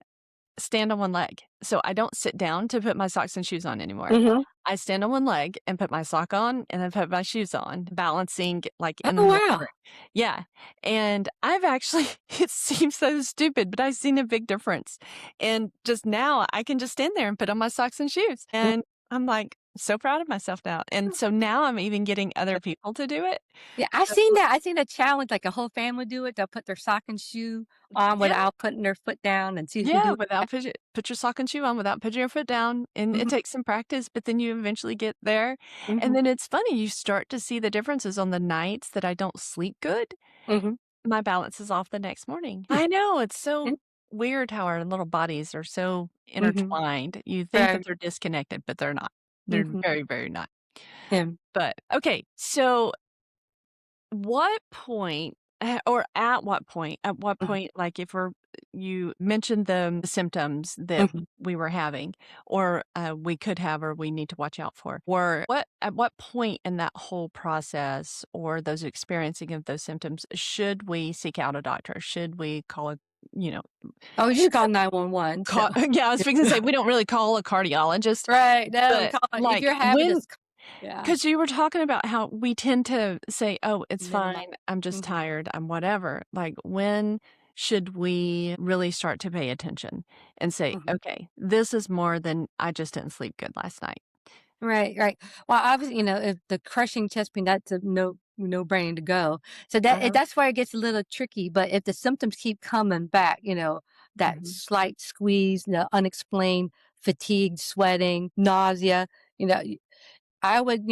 stand on one leg. So I don't sit down to put my socks and shoes on anymore. Mm-hmm. I stand on one leg and put my sock on and then put my shoes on, balancing like in the Oh middle of wow. it. Yeah. And I've actually, it seems so stupid, but I've seen a big difference. And just now I can just stand there and put on my socks and shoes. And I'm like so proud of myself now. And so now I'm even getting other people to do it. Yeah, I've So, seen that. I've seen a challenge, like a whole family do it. They'll put their sock and shoe on yeah. without putting their foot down and see who Yeah, do it. without put your sock and shoe on without putting your foot down, and it Mhm, takes some practice, but then you eventually get there, and mhm, then it's funny, you start to see the differences on the nights that I don't sleep good, mhm. my balance is off the next morning. I know, it's so And weird how our little bodies are so mhm, intertwined. You think that right, they're disconnected, but they're not. They're mhm, very, very not. yeah, But, okay, so what point, or at what mhm, point, like, if we're you mentioned the symptoms that mhm. we were having or, we could have or we need to watch out for, or at what point in that whole process or those experiencing of those symptoms should we seek out a doctor? Should we call a you know, Oh, you just call 911, so call yeah, I was fixing to say, we don't really call a cardiologist, right, no, we but, call it if like, you're having when this yeah, 'cause you were talking about how we tend to say, "Oh, it's minimize. fine. I'm just Mhm, tired. I'm whatever." Like, when should we really start to pay attention and say, mhm. "Okay, this is more than I just didn't sleep good last night." Right, right. Well, obviously, if the crushing chest pain, that's a no brain to go. So Uh-huh. that's where it gets a little tricky. But if the symptoms keep coming back, that Mhm. slight squeeze, the unexplained fatigue, sweating, nausea, I would,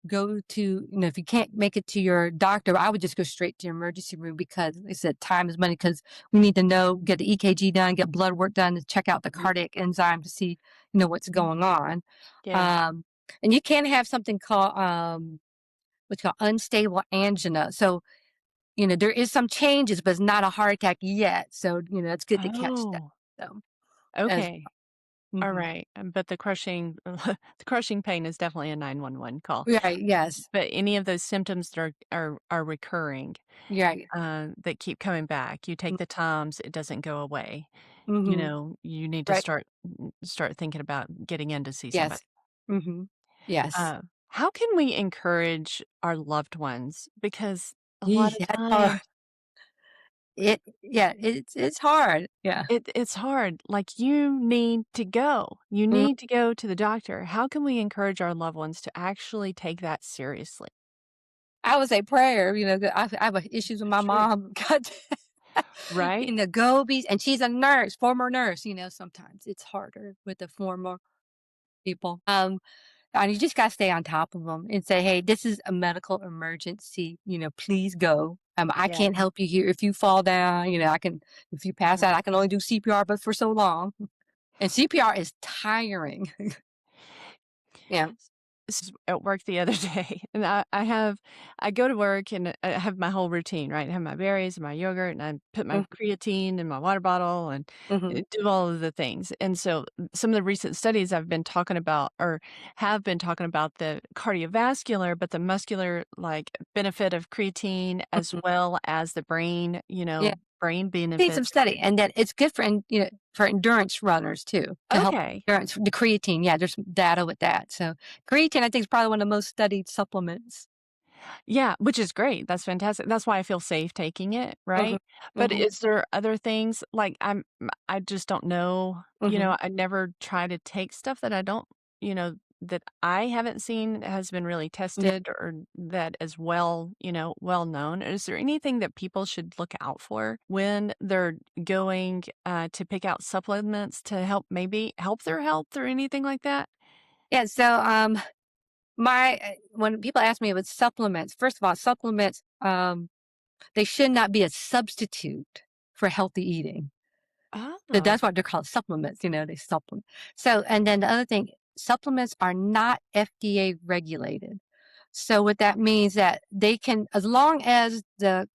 go to, if you can't make it to your doctor, I would just go straight to your emergency room because they said time is money because we need to know, get the EKG done, get blood work done to check out the Mhm. cardiac enzyme to see, what's Mhm. going on. Yeah. Um, and you can have something called, what's called unstable angina. So, there is some changes, but it's not a heart attack yet. So, it's good to catch that. Oh, So, as, okay. mhm. Alright, but the crushing the crushing pain is definitely a 911 call. Right. Yes. But any of those symptoms that are recurring, Right. that keep coming back. You take the Tums, it doesn't go away. Mm-hmm. You need to Right. start thinking about getting in to see somebody. Yes. Mm-hmm. Yes. How can we encourage our loved ones? Because a lot of Yeah. times Yeah, it's hard. Yeah. it's hard. Like, you need to go. You Mhm. need to go to the doctor. How can we encourage our loved ones to actually take that seriously? I would say prayer, 'cause I have issues with my That's true. mom. God, Right? go be and she's a nurse, former nurse, sometimes it's harder with the former people. And you just gotta stay on top of them and say, "Hey, this is a medical emergency, please go. I Yeah. can't help you here. If you fall down, I can if you pass out, I can only do CPR, but for so long." And CPR is tiring. Yeah. This is at work the other day, and I go to work and I have my whole routine, right? I have my berries and my yogurt, and I put my Mhm, creatine in my water bottle and mhm, do all of the things. And so some of the recent studies I've been talking about or have been talking about the cardiovascular, but the muscular like benefit of creatine as mhm. well as the Yeah. brain Need some benefits. study, and that it's good for for endurance runners too, to help Okay. endurance. The creatine, yeah, there's some data with that. So creatine, I think, is probably one of the most studied supplements. Yeah, which is great. That's fantastic. That's why I feel safe taking it, Mhm, right? But mhm, is there other things like I just don't know, mhm. I never try to take stuff that I don't, that I haven't seen has been really Yeah. tested or that is well, well known. Is there anything that people should look out for when they're going to pick out supplements to help maybe help their health or anything like that? Yeah, so, when people ask me about supplements, first of all, supplements, they should not be a substitute for healthy eating. So Oh. that's what they're called, supplements, they supplement. So, and then the other thing, supplements are not FDA regulated. So what that means that they can, as long as the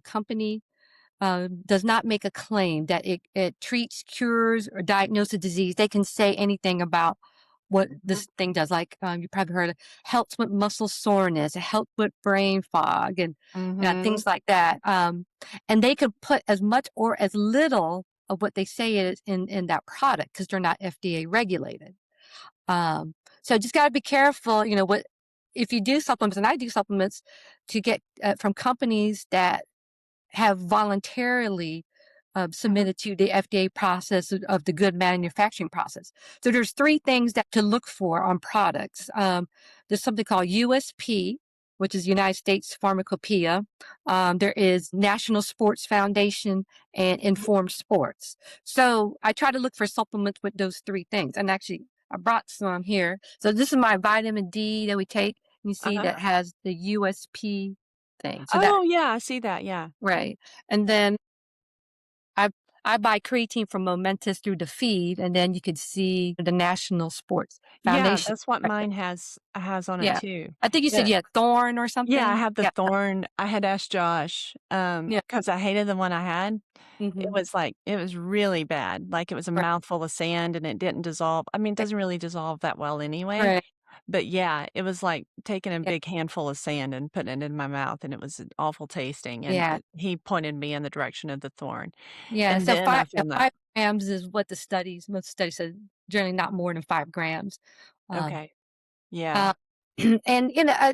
company does not make a claim that it treats, cures, or diagnoses disease, they can say anything about what this thing does. Like you probably heard it helps with muscle soreness, it helps with brain fog, and Mm-hmm. things like that. And they could put as much or as little of what they say is in that product because they're not FDA regulated. Um, so just got to be careful. What if you do supplements, and I do supplements to get from companies that have voluntarily Uh-huh. submitted to the FDA process of the good manufacturing process. So there's three things that to look for on products. There's something called USP, which is United States Pharmacopoeia. There is National Sports Foundation and Informed Sports. So I try to look for supplements with those three things. And actually, I brought some here. So this is my vitamin D that we take. You see Uh-huh. that has the USP thing. So that Oh, yeah, I see that, yeah. right. And then I I buy creatine from Momentous through the feed, and then you could see the National Sports Yeah, Foundation that's what right there. mine has on it Yeah. too. I think you said The you had Thorn or Yeah, I something? had the Yeah. thorn. I had asked Josh, Yeah. because I hated the one I had. Mhm. It was really bad, like, it was a Right. mouthful of sand and it didn't dissolve. I mean, it doesn't really dissolve that well anyway, Right. but yeah, it was like taking a Yeah. big handful of sand and putting it in my mouth, and it was awful tasting, and, Yeah. he pointed me in the direction of the thorn, Yeah. and So then I five, found that. 5 grams is what most studies said, generally not more than 5 grams. Um, Okay. Yeah. Uh, and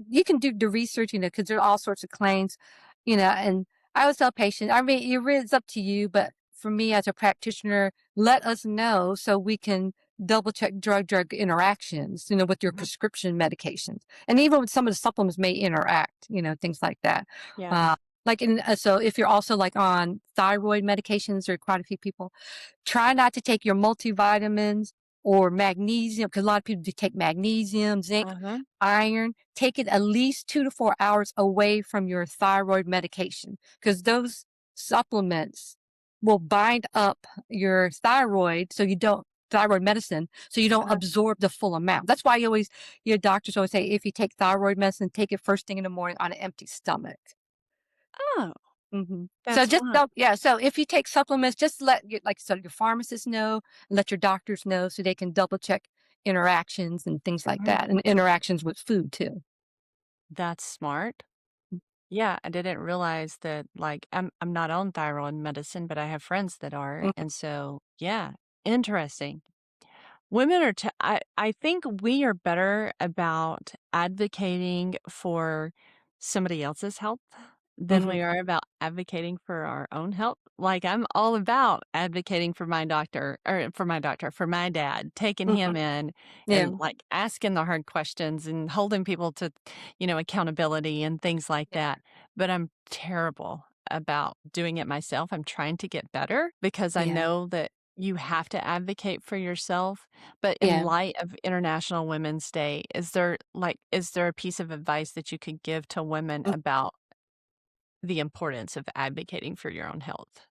you can do the research, because there are all sorts of claims, and I always tell patients, I mean, it's up to you, but for me as a practitioner, let us know so we can double check drug interactions, with your Mhm. prescription medications. And even with some of the supplements may interact, things like that. Yeah. Uh, so if you're also like on thyroid medications, or quite a few people, try not to take your multivitamins or magnesium, because a lot of people do take magnesium, zinc, Uh-huh. iron. Take it at least 2 to 4 hours away from your thyroid medication, because those supplements will bind up your thyroid thyroid medicine, so you don't Uh-huh. absorb the full amount. That's why your doctors always say, if you take thyroid medicine, take it first thing in the morning on an empty stomach. Oh, So that's just smart. don't, yeah. So if you take supplements, just your pharmacist know, and let your doctors know so they can double check interactions and things like Mhm. that, and interactions with food too. That's smart. Yeah, I didn't realize that, like, I'm not on thyroid medicine, but I have friends that are, Mhm, and so, yeah, interesting. Women are I think we are better about advocating for somebody else's health than mhm, we are about advocating for our own health. Like, I'm all about advocating for my doctor or for my doctor, for my dad, taking mhm. him in Yeah, and, like, asking the hard questions and holding people to, accountability and things like yeah, that. But I'm terrible about doing it myself. I'm trying to get better because I yeah, know that you have to advocate for yourself, but in yeah. light of International Women's Day, is there a piece of advice that you could give to women Mm. about the importance of advocating for your own health?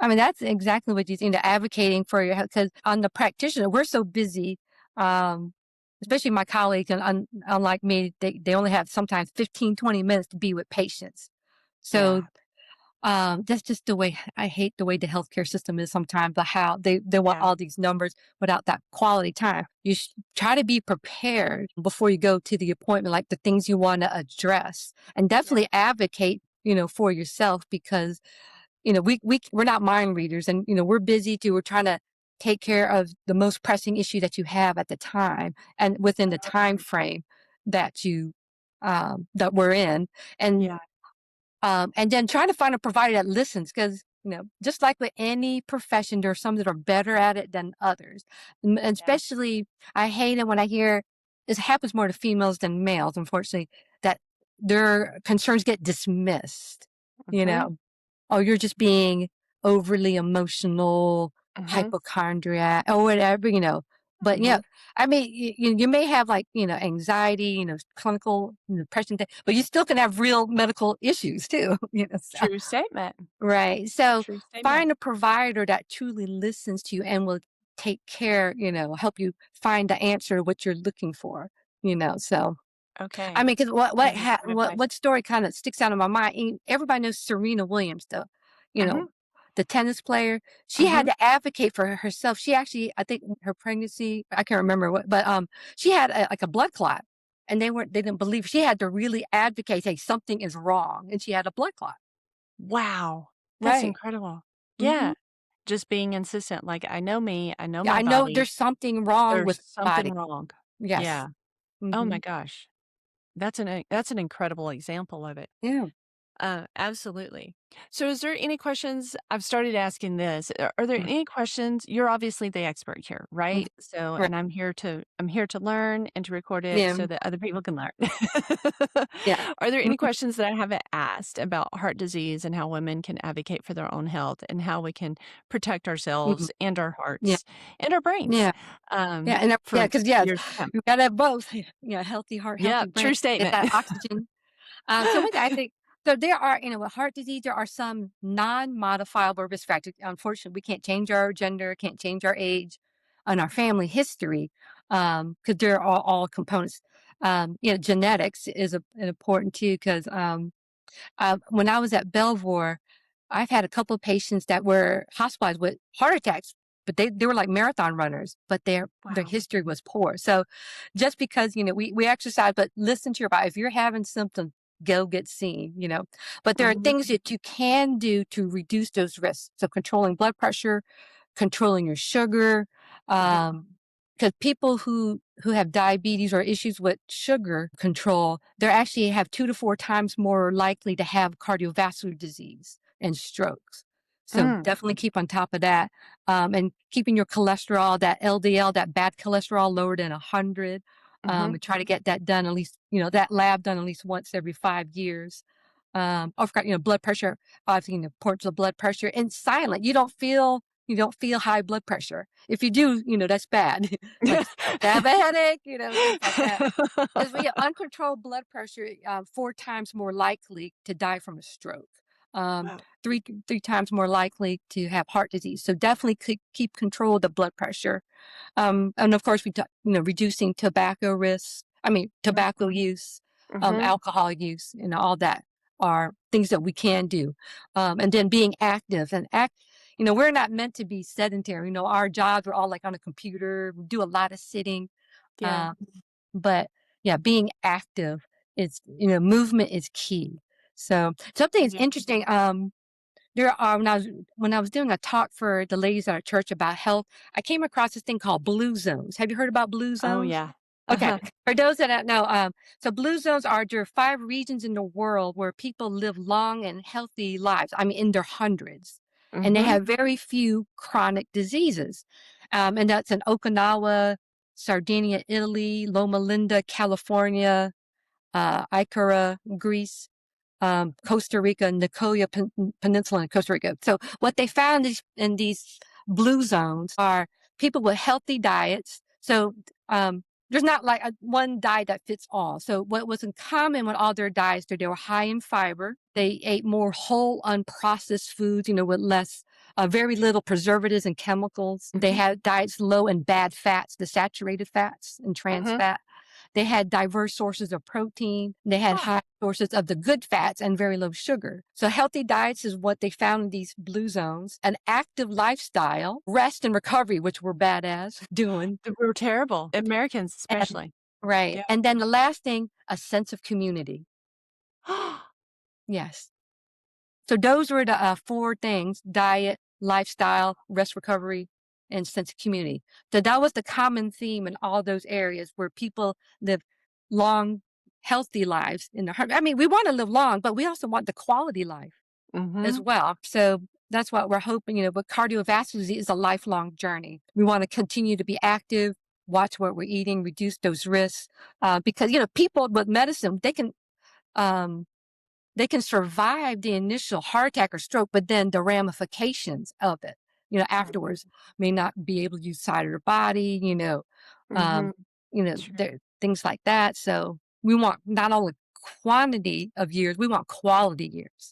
I mean, that's exactly what you think, the advocating for your health. Because on the practitioner, we're so busy, um, especially my colleagues, and unlike me, they only have sometimes 15, 20 minutes to be with patients. So Yeah, that's just the way I hate the way the healthcare system is sometimes, but how they want yeah, all these numbers without that quality time. Try to be prepared before you go to the appointment, like the things you want to address, and yeah, definitely advocate, for yourself, because, we're not mind readers, and, we're busy too. We're trying to take care of the most pressing issue that you have at the time and within the time frame that you that we're in. And Yeah. and then trying to find a provider that listens, because just like with any profession, there are some that are better at it than others. And especially, I hate it when I hear this happens more to females than males, unfortunately, that their concerns get dismissed. Mm-hmm. Oh, you're just being overly emotional, Mm-hmm. hypochondriac, or whatever. But Mm-hmm. I mean, you may have like, anxiety, clinical depression, but you still can have real medical issues too. So, True statement. right. So True statement. find a provider that truly listens to you and will take care, help you find the answer to what you're looking for. So. I Okay. mean, because That is good advice. what story kind of sticks out in my mind? Everybody knows Serena Williams, you Mm-hmm. know, the tennis player. She had Mm-hmm. to advocate for herself. She actually, I think, her pregnancy, I can't remember what, but she had like a blood clot, and they didn't believe. She had to really advocate, say something is wrong, and she had a blood clot. Wow. That's Right. incredible. Hmm. Yeah. Just being insistent. Like, I know me, I know Yeah, my I know body. there's something wrong There's with my something body. wrong. Yes. Yeah. Oh Hmm. my gosh. That's an incredible example of it. Yeah. Absolutely. So is there any questions? I've started asking this. Are there Mm. any questions? You're obviously the expert here, Mhm. right? So, Right. and I'm here to learn and to record it Yeah. so that other people can learn. Yeah. Are there any Mhm. questions that I haven't asked about heart disease and how women can advocate for their own health and how we can protect Mhm. ourselves and our Yeah. hearts and our brains Yeah. Yeah, and for because yes, years to come? you gotta have both. Yeah, healthy heart, Yeah, healthy brain, true get statement. that oxygen. So one thing I think, so there are, with heart disease, there are some non-modifiable risk factors. Unfortunately, we can't change our gender, can't change our age, and our family history, because they're all components. Genetics is important too, because when I was at Belvoir, I've had a couple of patients that were hospitalized with heart attacks, but they were like marathon runners, but their Wow. history was poor. So just because, we exercise, but listen to your body. If you're having symptoms, go get seen. But there are Hmm. things that you can do to reduce those risks. So controlling blood pressure, controlling your sugar, Yeah. because people who have diabetes or issues with sugar control, they actually have 2 to 4 times more likely to have cardiovascular disease and strokes. So Mm, definitely keep on top of that, and keeping your cholesterol, that LDL, that bad cholesterol, lower than 100. hmm. And try to get that done at least, that lab done at least once every 5 years. I forgot, blood pressure. Obviously, the importance of blood pressure and silent. You don't feel high blood pressure. If you do, that's bad. Like start to have a headache, things like that. Because we have uncontrolled blood pressure, 4 times more likely to die from a stroke. Um, Wow. three times more likely to have heart disease. So definitely keep control of the blood pressure. And of course, we talk, reducing tobacco risk. I mean, tobacco use, Mm-hmm. alcohol use, all that are things that we can do. And then being active and we're not meant to be sedentary. Our jobs are all like on a computer. We do a lot of sitting. Yeah. Um, but yeah, being active is, movement is key. So something is Yeah. interesting. There are when I was doing a talk for the ladies at our church about health, I came across this thing called blue zones. Have you heard about blue Oh, zones? yeah. Okay, Uh-huh. for those that don't know, so blue zones there are 5 regions in the world where people live long and healthy lives. I mean, in their hundreds, and they Mhm. have very few chronic diseases. And that's in Okinawa, Sardinia, Italy, Loma Linda, California, Icara, Greece, Costa Rica, Nicoya Peninsula in Costa Rica. So what they found is in these blue zones are people with healthy diets. So there's not like one diet that fits all. So what was in common with all their diets, they were high in fiber. They ate more whole, unprocessed foods, with less, very little preservatives and chemicals. They Mhm. had diets low in bad fats, the saturated fats and trans Mhm. fat. They had diverse sources of protein. They had Huh. high sources of the good fats and very low sugar. So healthy diets is what they found in these blue zones. An active lifestyle, rest and recovery, which we're bad as doing. We're terrible, Americans And especially. right. Yeah. And then the last thing, a sense of community. Yes. So those were the 4 things: diet, lifestyle, rest, recovery, and sense of community. So that was the common theme in all those areas where people live long, healthy lives in the heart. I mean, we want to live long, but we also want the quality life as well. So that's what we're hoping, but cardiovascular disease is a lifelong journey. We want to continue to be active, watch what we're eating, reduce those risks. Because, people with medicine, they can survive the initial heart attack or stroke, but then the ramifications of it, afterwards may not be able to use side of their body, um, True. things like that. So we want not only quantity of years, we want quality years.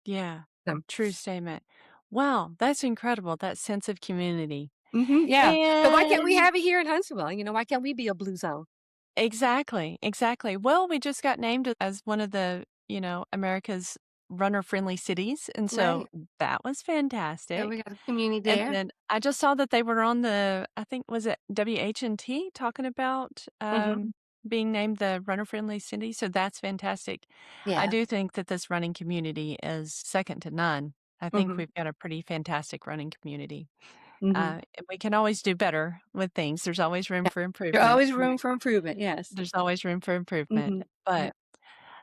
Yeah. So, True statement. Wow, that's incredible, that sense of community. yeah. So why can't we And have it here in Huntsville? Why can't we be a blue zone? exactly, exactly. Well, we just got named as one of the, America's runner-friendly cities, and so Right. that was So we fantastic. got a community And there. then I just saw that they were on the I think was it WH&T talking about, Hmm. being named the runner-friendly city, so that's fantastic. I Yeah. do think that this running community is second to none. I think Hmm. we've got a pretty fantastic running community. Hmm. And we can always do better with things. There's always room for There's improvement. always room for improvement. Yes. There's always room for improvement. Hmm. Yeah. But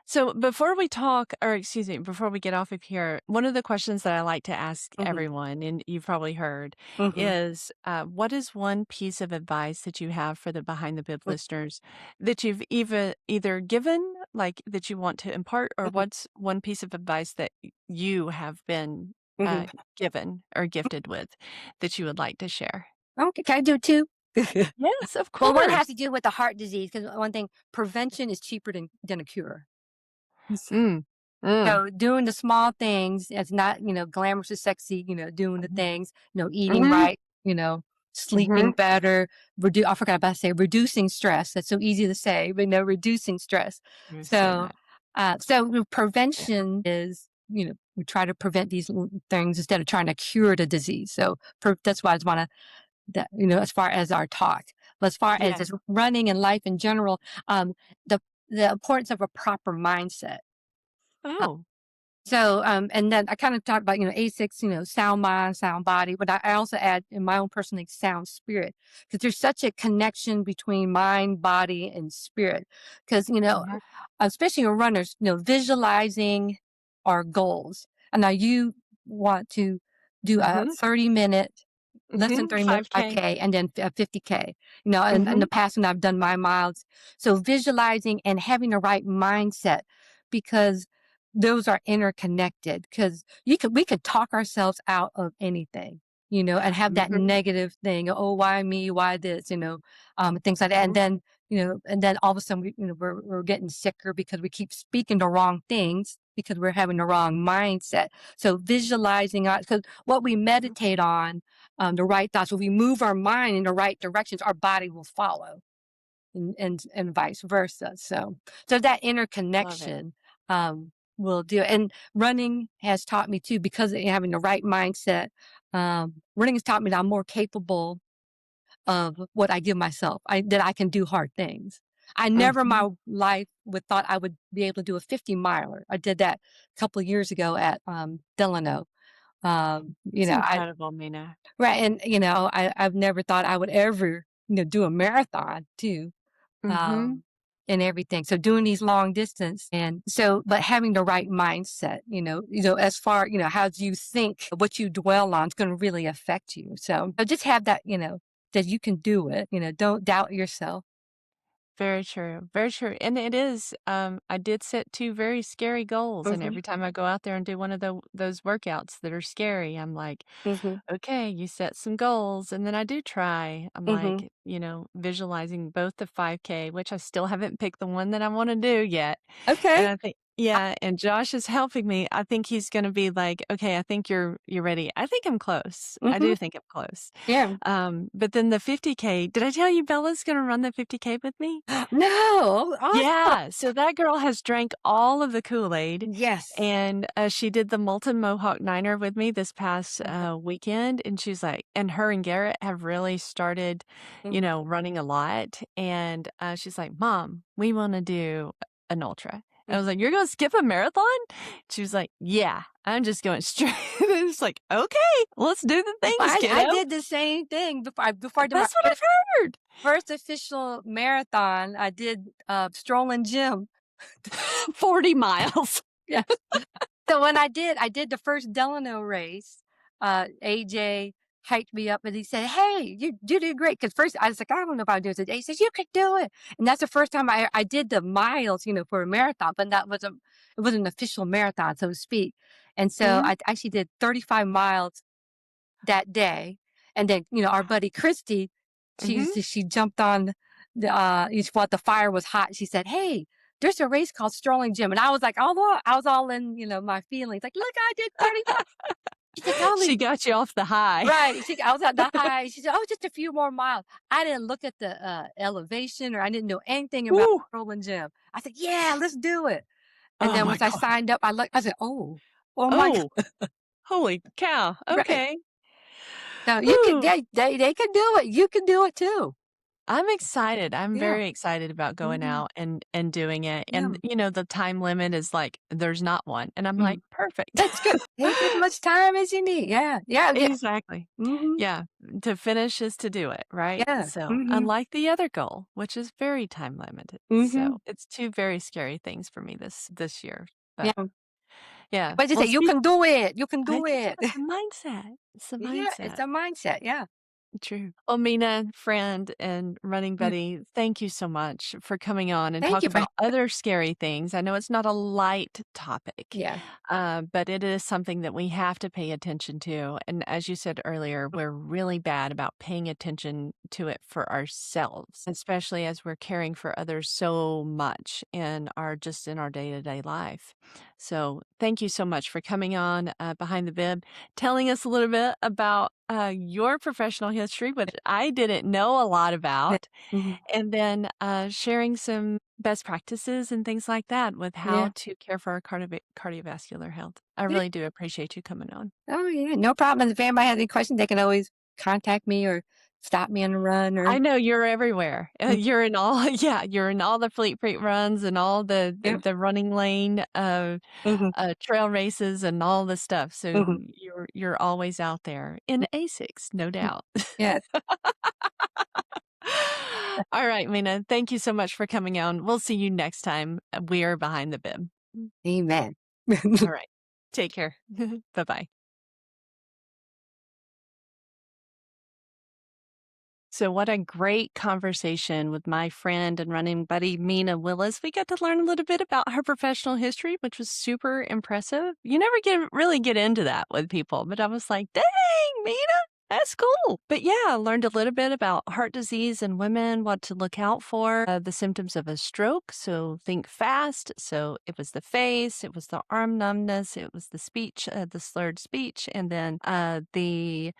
so before we talk, or excuse me, before we get off of here, one of the questions that I like to ask Hmm. everyone, and you've probably heard, Hmm. is what is one piece of advice that you have for the behind the bib listeners that you've either given, like that you want to impart, or Hmm. what's one piece of advice that you have been Hmm. given or gifted with that you would like to share? Okay. Can I do two? Yes, of Well, one has course. to do with the heart disease because one thing, prevention is cheaper than a cure. Mm. Mm. So doing the small things, it's not, glamorous or sexy, doing the Mhm. things, eating Mhm. right, sleeping Mhm. better, I forgot about to say reducing stress. That's so easy to say, but no, reducing stress. You say So, that. prevention is, we try to prevent these things instead of trying to cure the disease. So that's why I just want to, that, as far as our talk, but as far as Yeah. just running and life in general, the, the importance of a proper mindset. Oh. And then I kind of talked about, A6, sound mind, sound body, but I also add in my own personal sound spirit because there's such a connection between mind, body, and spirit. Because, Mhm. especially your runners, visualizing our goals. And now you want to do a Mhm. 30-minute, less than Mhm. 30-minute 5K. 5K and then a 50K, and in Mhm. the past when I've done my miles. So visualizing and having the right mindset because those are interconnected because we could talk ourselves out of anything, and have that Mhm. negative thing. Oh, why me? Why this? Things like that. And Mhm. then, all of a sudden we're getting sicker because we keep speaking the wrong things because we're having the wrong mindset. So visualizing because what we Mhm. meditate on, the right thoughts, when we move our mind in the right directions, our body will follow and vice versa. So that Love it. interconnection will do it. And running has taught me too, because of having the right mindset, running has taught me that I'm more capable of what I give myself. That I can do hard things. I never in Mhm. my life would thought I would be able to do a 50 miler. I did that a couple of years ago at Delano. It's I incredible, Mina. right, and I've never thought I would ever do a marathon too, Mhm. um, and everything. So doing these long distance but having the right mindset, as far, how you think, what you dwell on is going to really affect you. So just have that, that you can do it, don't doubt yourself. Very true. Very true. And it is, I did set 2 very scary goals, and Hmm. every time I go out there and do one of those workouts that are scary, I'm like, Hmm. "Okay, you set some goals," and then I do try. I'm Hmm. like, visualizing both the 5K, which I still haven't picked the one that I wanna do yet, and Okay. I think yeah, and Josh is helping me. I think he's gonna be like, "Okay, I think you're ready." I think I'm close. I Hmm. do think I'm close. Yeah. But then the 50K, did I tell you Bella's gonna run the 50K with me? No. Awesome. Yeah, so that girl has drank all of the Kool-Aid, Yes. and, she did the Molten Mohawk Niner with me this past, Okay. weekend, and she's like and her and Garrett have really started, Hmm. running a lot, and, she's like, "Mom, we wanna do an ultra." I was Hmm. like, "You're gonna skip a marathon?" She was like, "Yeah, I'm just going straight." It's like, "Okay, let's do the things, I kiddo." did the same thing before I did my That's what I've heard. first official marathon. I did Strolling Gym. 40 miles. Yes. So when I did the first Delano race, AJ hyped me up and he said, "Hey, you did great." Because first I was like, "I don't know if I do it." He says, "You could do it." And that's the first time I did the miles, for a marathon, but it was an official marathon, so to speak. And so Mhm. I actually did 35 miles that day. And then, our buddy Christy, Mhm. she jumped on she thought the fire was hot. She said, "Hey, there's a race called Sterling Gym." And I was like, I was all in, my feelings. Like, look, I did 35. She said, She "Totally." got you off the high. Right. I was at the high. She said, "Oh, just a few more miles." I didn't look at the elevation, or I didn't know anything about Woo! Sterling Gym. I said, "Yeah, let's do it." And Oh then my once I god. signed up, I looked, I said, oh my God. Oh, holy cow. Right. Okay. So you could, Whew. they can do it. You can do it too. I'm excited. I'm Yeah. very excited about going Mhm. out and doing it. Yeah. And, the time limit is like, there's not one. And I'm like, Mhm. perfect. That's good. Take as much time as you need. Yeah. Yeah. Yeah. Exactly. Mhm. Yeah. To finish is to do it, right? Yeah. So, Mhm. unlike the other goal, which is very time limited. Mhm. So, it's two very scary things for me this year. But Yeah. yeah. But you Well, say, "You speak can do it. You can I do think it." it's a mindset. It's a Yeah. It's mindset. a mindset. Yeah. True. Well, Mina, friend and running Yeah. buddy, thank you so much for coming on and Thank talk you for, about other scary things. I know it's not a light topic, yeah. but it is something that we have to pay attention to. And as you said earlier, we're really bad about paying attention to it for ourselves, especially as we're caring for others so much in our day-to-day life. So thank you so much for coming on Behind the Bib, telling us a little bit about your professional history, which I didn't know a lot Yeah. about, Mhm. and then sharing some best practices and things like that with how Yeah. to care for our cardiovascular health. I Yeah. really do appreciate you coming on. Oh, yeah. No problem. If anybody has any questions, they can always contact me or stop me on the run or, I know you're everywhere. mm, You're in all, yeah, you're in all the Fleet Feet runs and all yeah. the running lane Mhm. trail races and all the stuff. So Mhm. you're always out there in ASICs, no Mm. doubt. Yes. All right, Mina, thank you so much for coming on. We'll see you next time. We are Behind the Bib. Amen. All right. Take care. Bye-bye. So, what a great conversation with my friend and running buddy, Mina Willis. We got to learn a little bit about her professional history, which was super impressive. You never really get into that with people, but I was like, dang, Mina, that's cool. But yeah, I learned a little bit about heart disease in women, what to look out for, the symptoms of a stroke. So, think fast. So, it was the face, it was the arm numbness, it was the speech, the slurred speech, and then the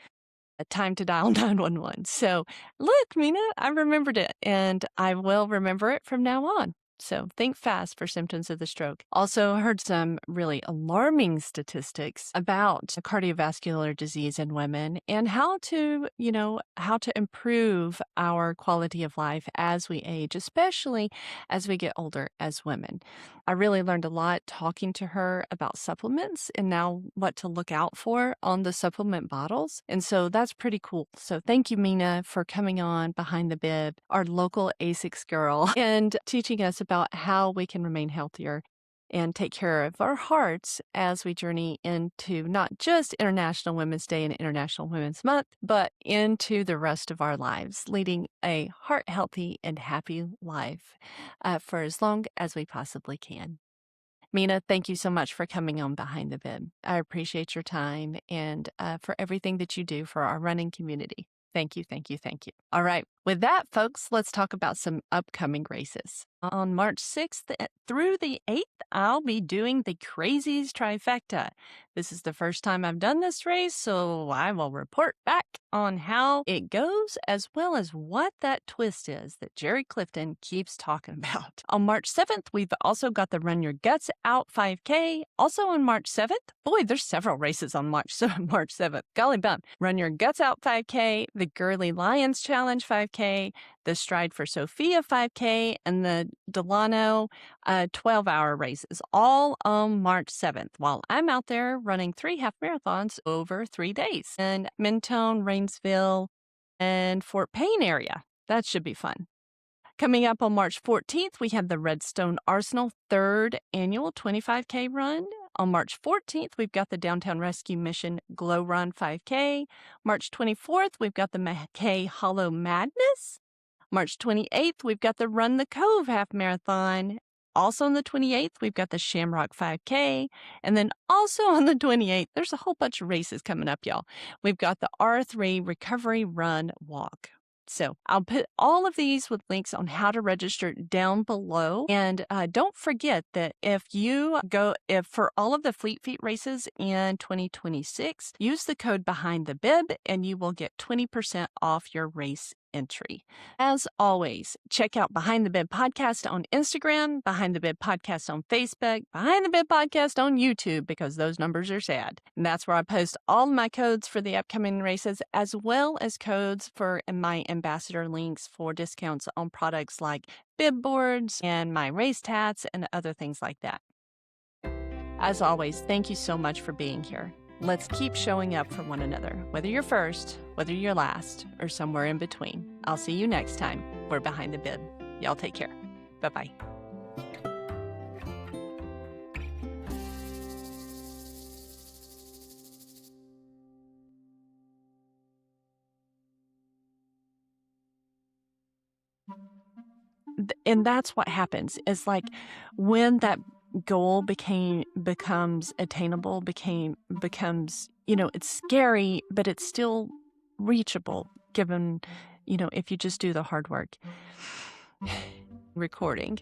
time to dial 911. So, look, Mina, I remembered it and I will remember it from now on. So, think fast for symptoms of the stroke. Also, heard some really alarming statistics about cardiovascular disease in women and how to improve our quality of life as we age, especially as we get older as women. I really learned a lot talking to her about supplements and now what to look out for on the supplement bottles. And so that's pretty cool. So thank you, Mina, for coming on Behind the Bib, our local ASICS girl, and teaching us about how we can remain healthier and take care of our hearts as we journey into not just International Women's Day and International Women's Month, but into the rest of our lives, leading a heart healthy and happy life for as long as we possibly can. Mina, thank you so much for coming on Behind the Bib. I appreciate your time and for everything that you do for our running community. Thank you, thank you, thank you. All right. With that, folks, let's talk about some upcoming races. On March 6th through the 8th, I'll be doing the Crazies Trifecta. This is the first time I've done this race, so I will report back on how it goes, as well as what that twist is that Jerry Clifton keeps talking about. On March 7th, we've also got the Run Your Guts Out 5K. Also on March 7th, boy, there's several races on March 7th. Golly bum. Run Your Guts Out 5K, the Girly Lions Challenge 5K, the Stride for Sophia 5K, and the Delano 12-hour races, all on March 7th, while I'm out there running 3 half marathons over 3 days in Mentone, Rainsville, and Fort Payne area. That should be fun. Coming up on March 14th, we have the Redstone Arsenal 3rd Annual 25K Run. On March 14th, we've got the Downtown Rescue Mission Glow Run 5K. March 24th, we've got the McKay Hollow Madness. March 28th, we've got the Run the Cove Half Marathon. Also on the 28th, we've got the Shamrock 5K. And then also on the 28th, there's a whole bunch of races coming up, y'all. We've got the R3 Recovery Run Walk. So I'll put all of these with links on how to register down below. And don't forget that if for all of the Fleet Feet races in 2026, use the code Behind the Bib and you will get 20% off your race entry. As always, check out Behind the Bib Podcast on Instagram, Behind the Bib Podcast on Facebook, Behind the Bib Podcast on YouTube, because those numbers are sad. And that's where I post all my codes for the upcoming races, as well as codes for my ambassador links for discounts on products like bib boards and my race tats and other things like that. As always, thank you so much for being here. Let's keep showing up for one another, whether you're first, whether you're last, or somewhere in between. I'll see you next time. We're Behind the Bib. Y'all take care. Bye-bye. And that's what happens. It's like when that goal becomes attainable, becomes, it's scary, but it's still reachable given, if you just do the hard work. Recording.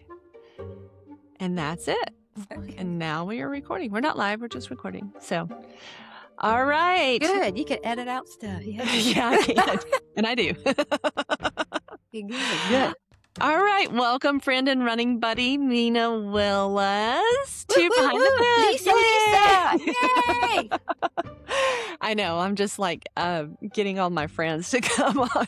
And that's it. Okay. And now we are recording. We're not live, we're just recording. So, all right. Good. You can edit out stuff. Yeah, I can. And I do. Good. All right. Welcome, friend and running buddy, Mina Willis, to Behind the Bib. Lisa! Yay! I know. I'm just like getting all my friends to come on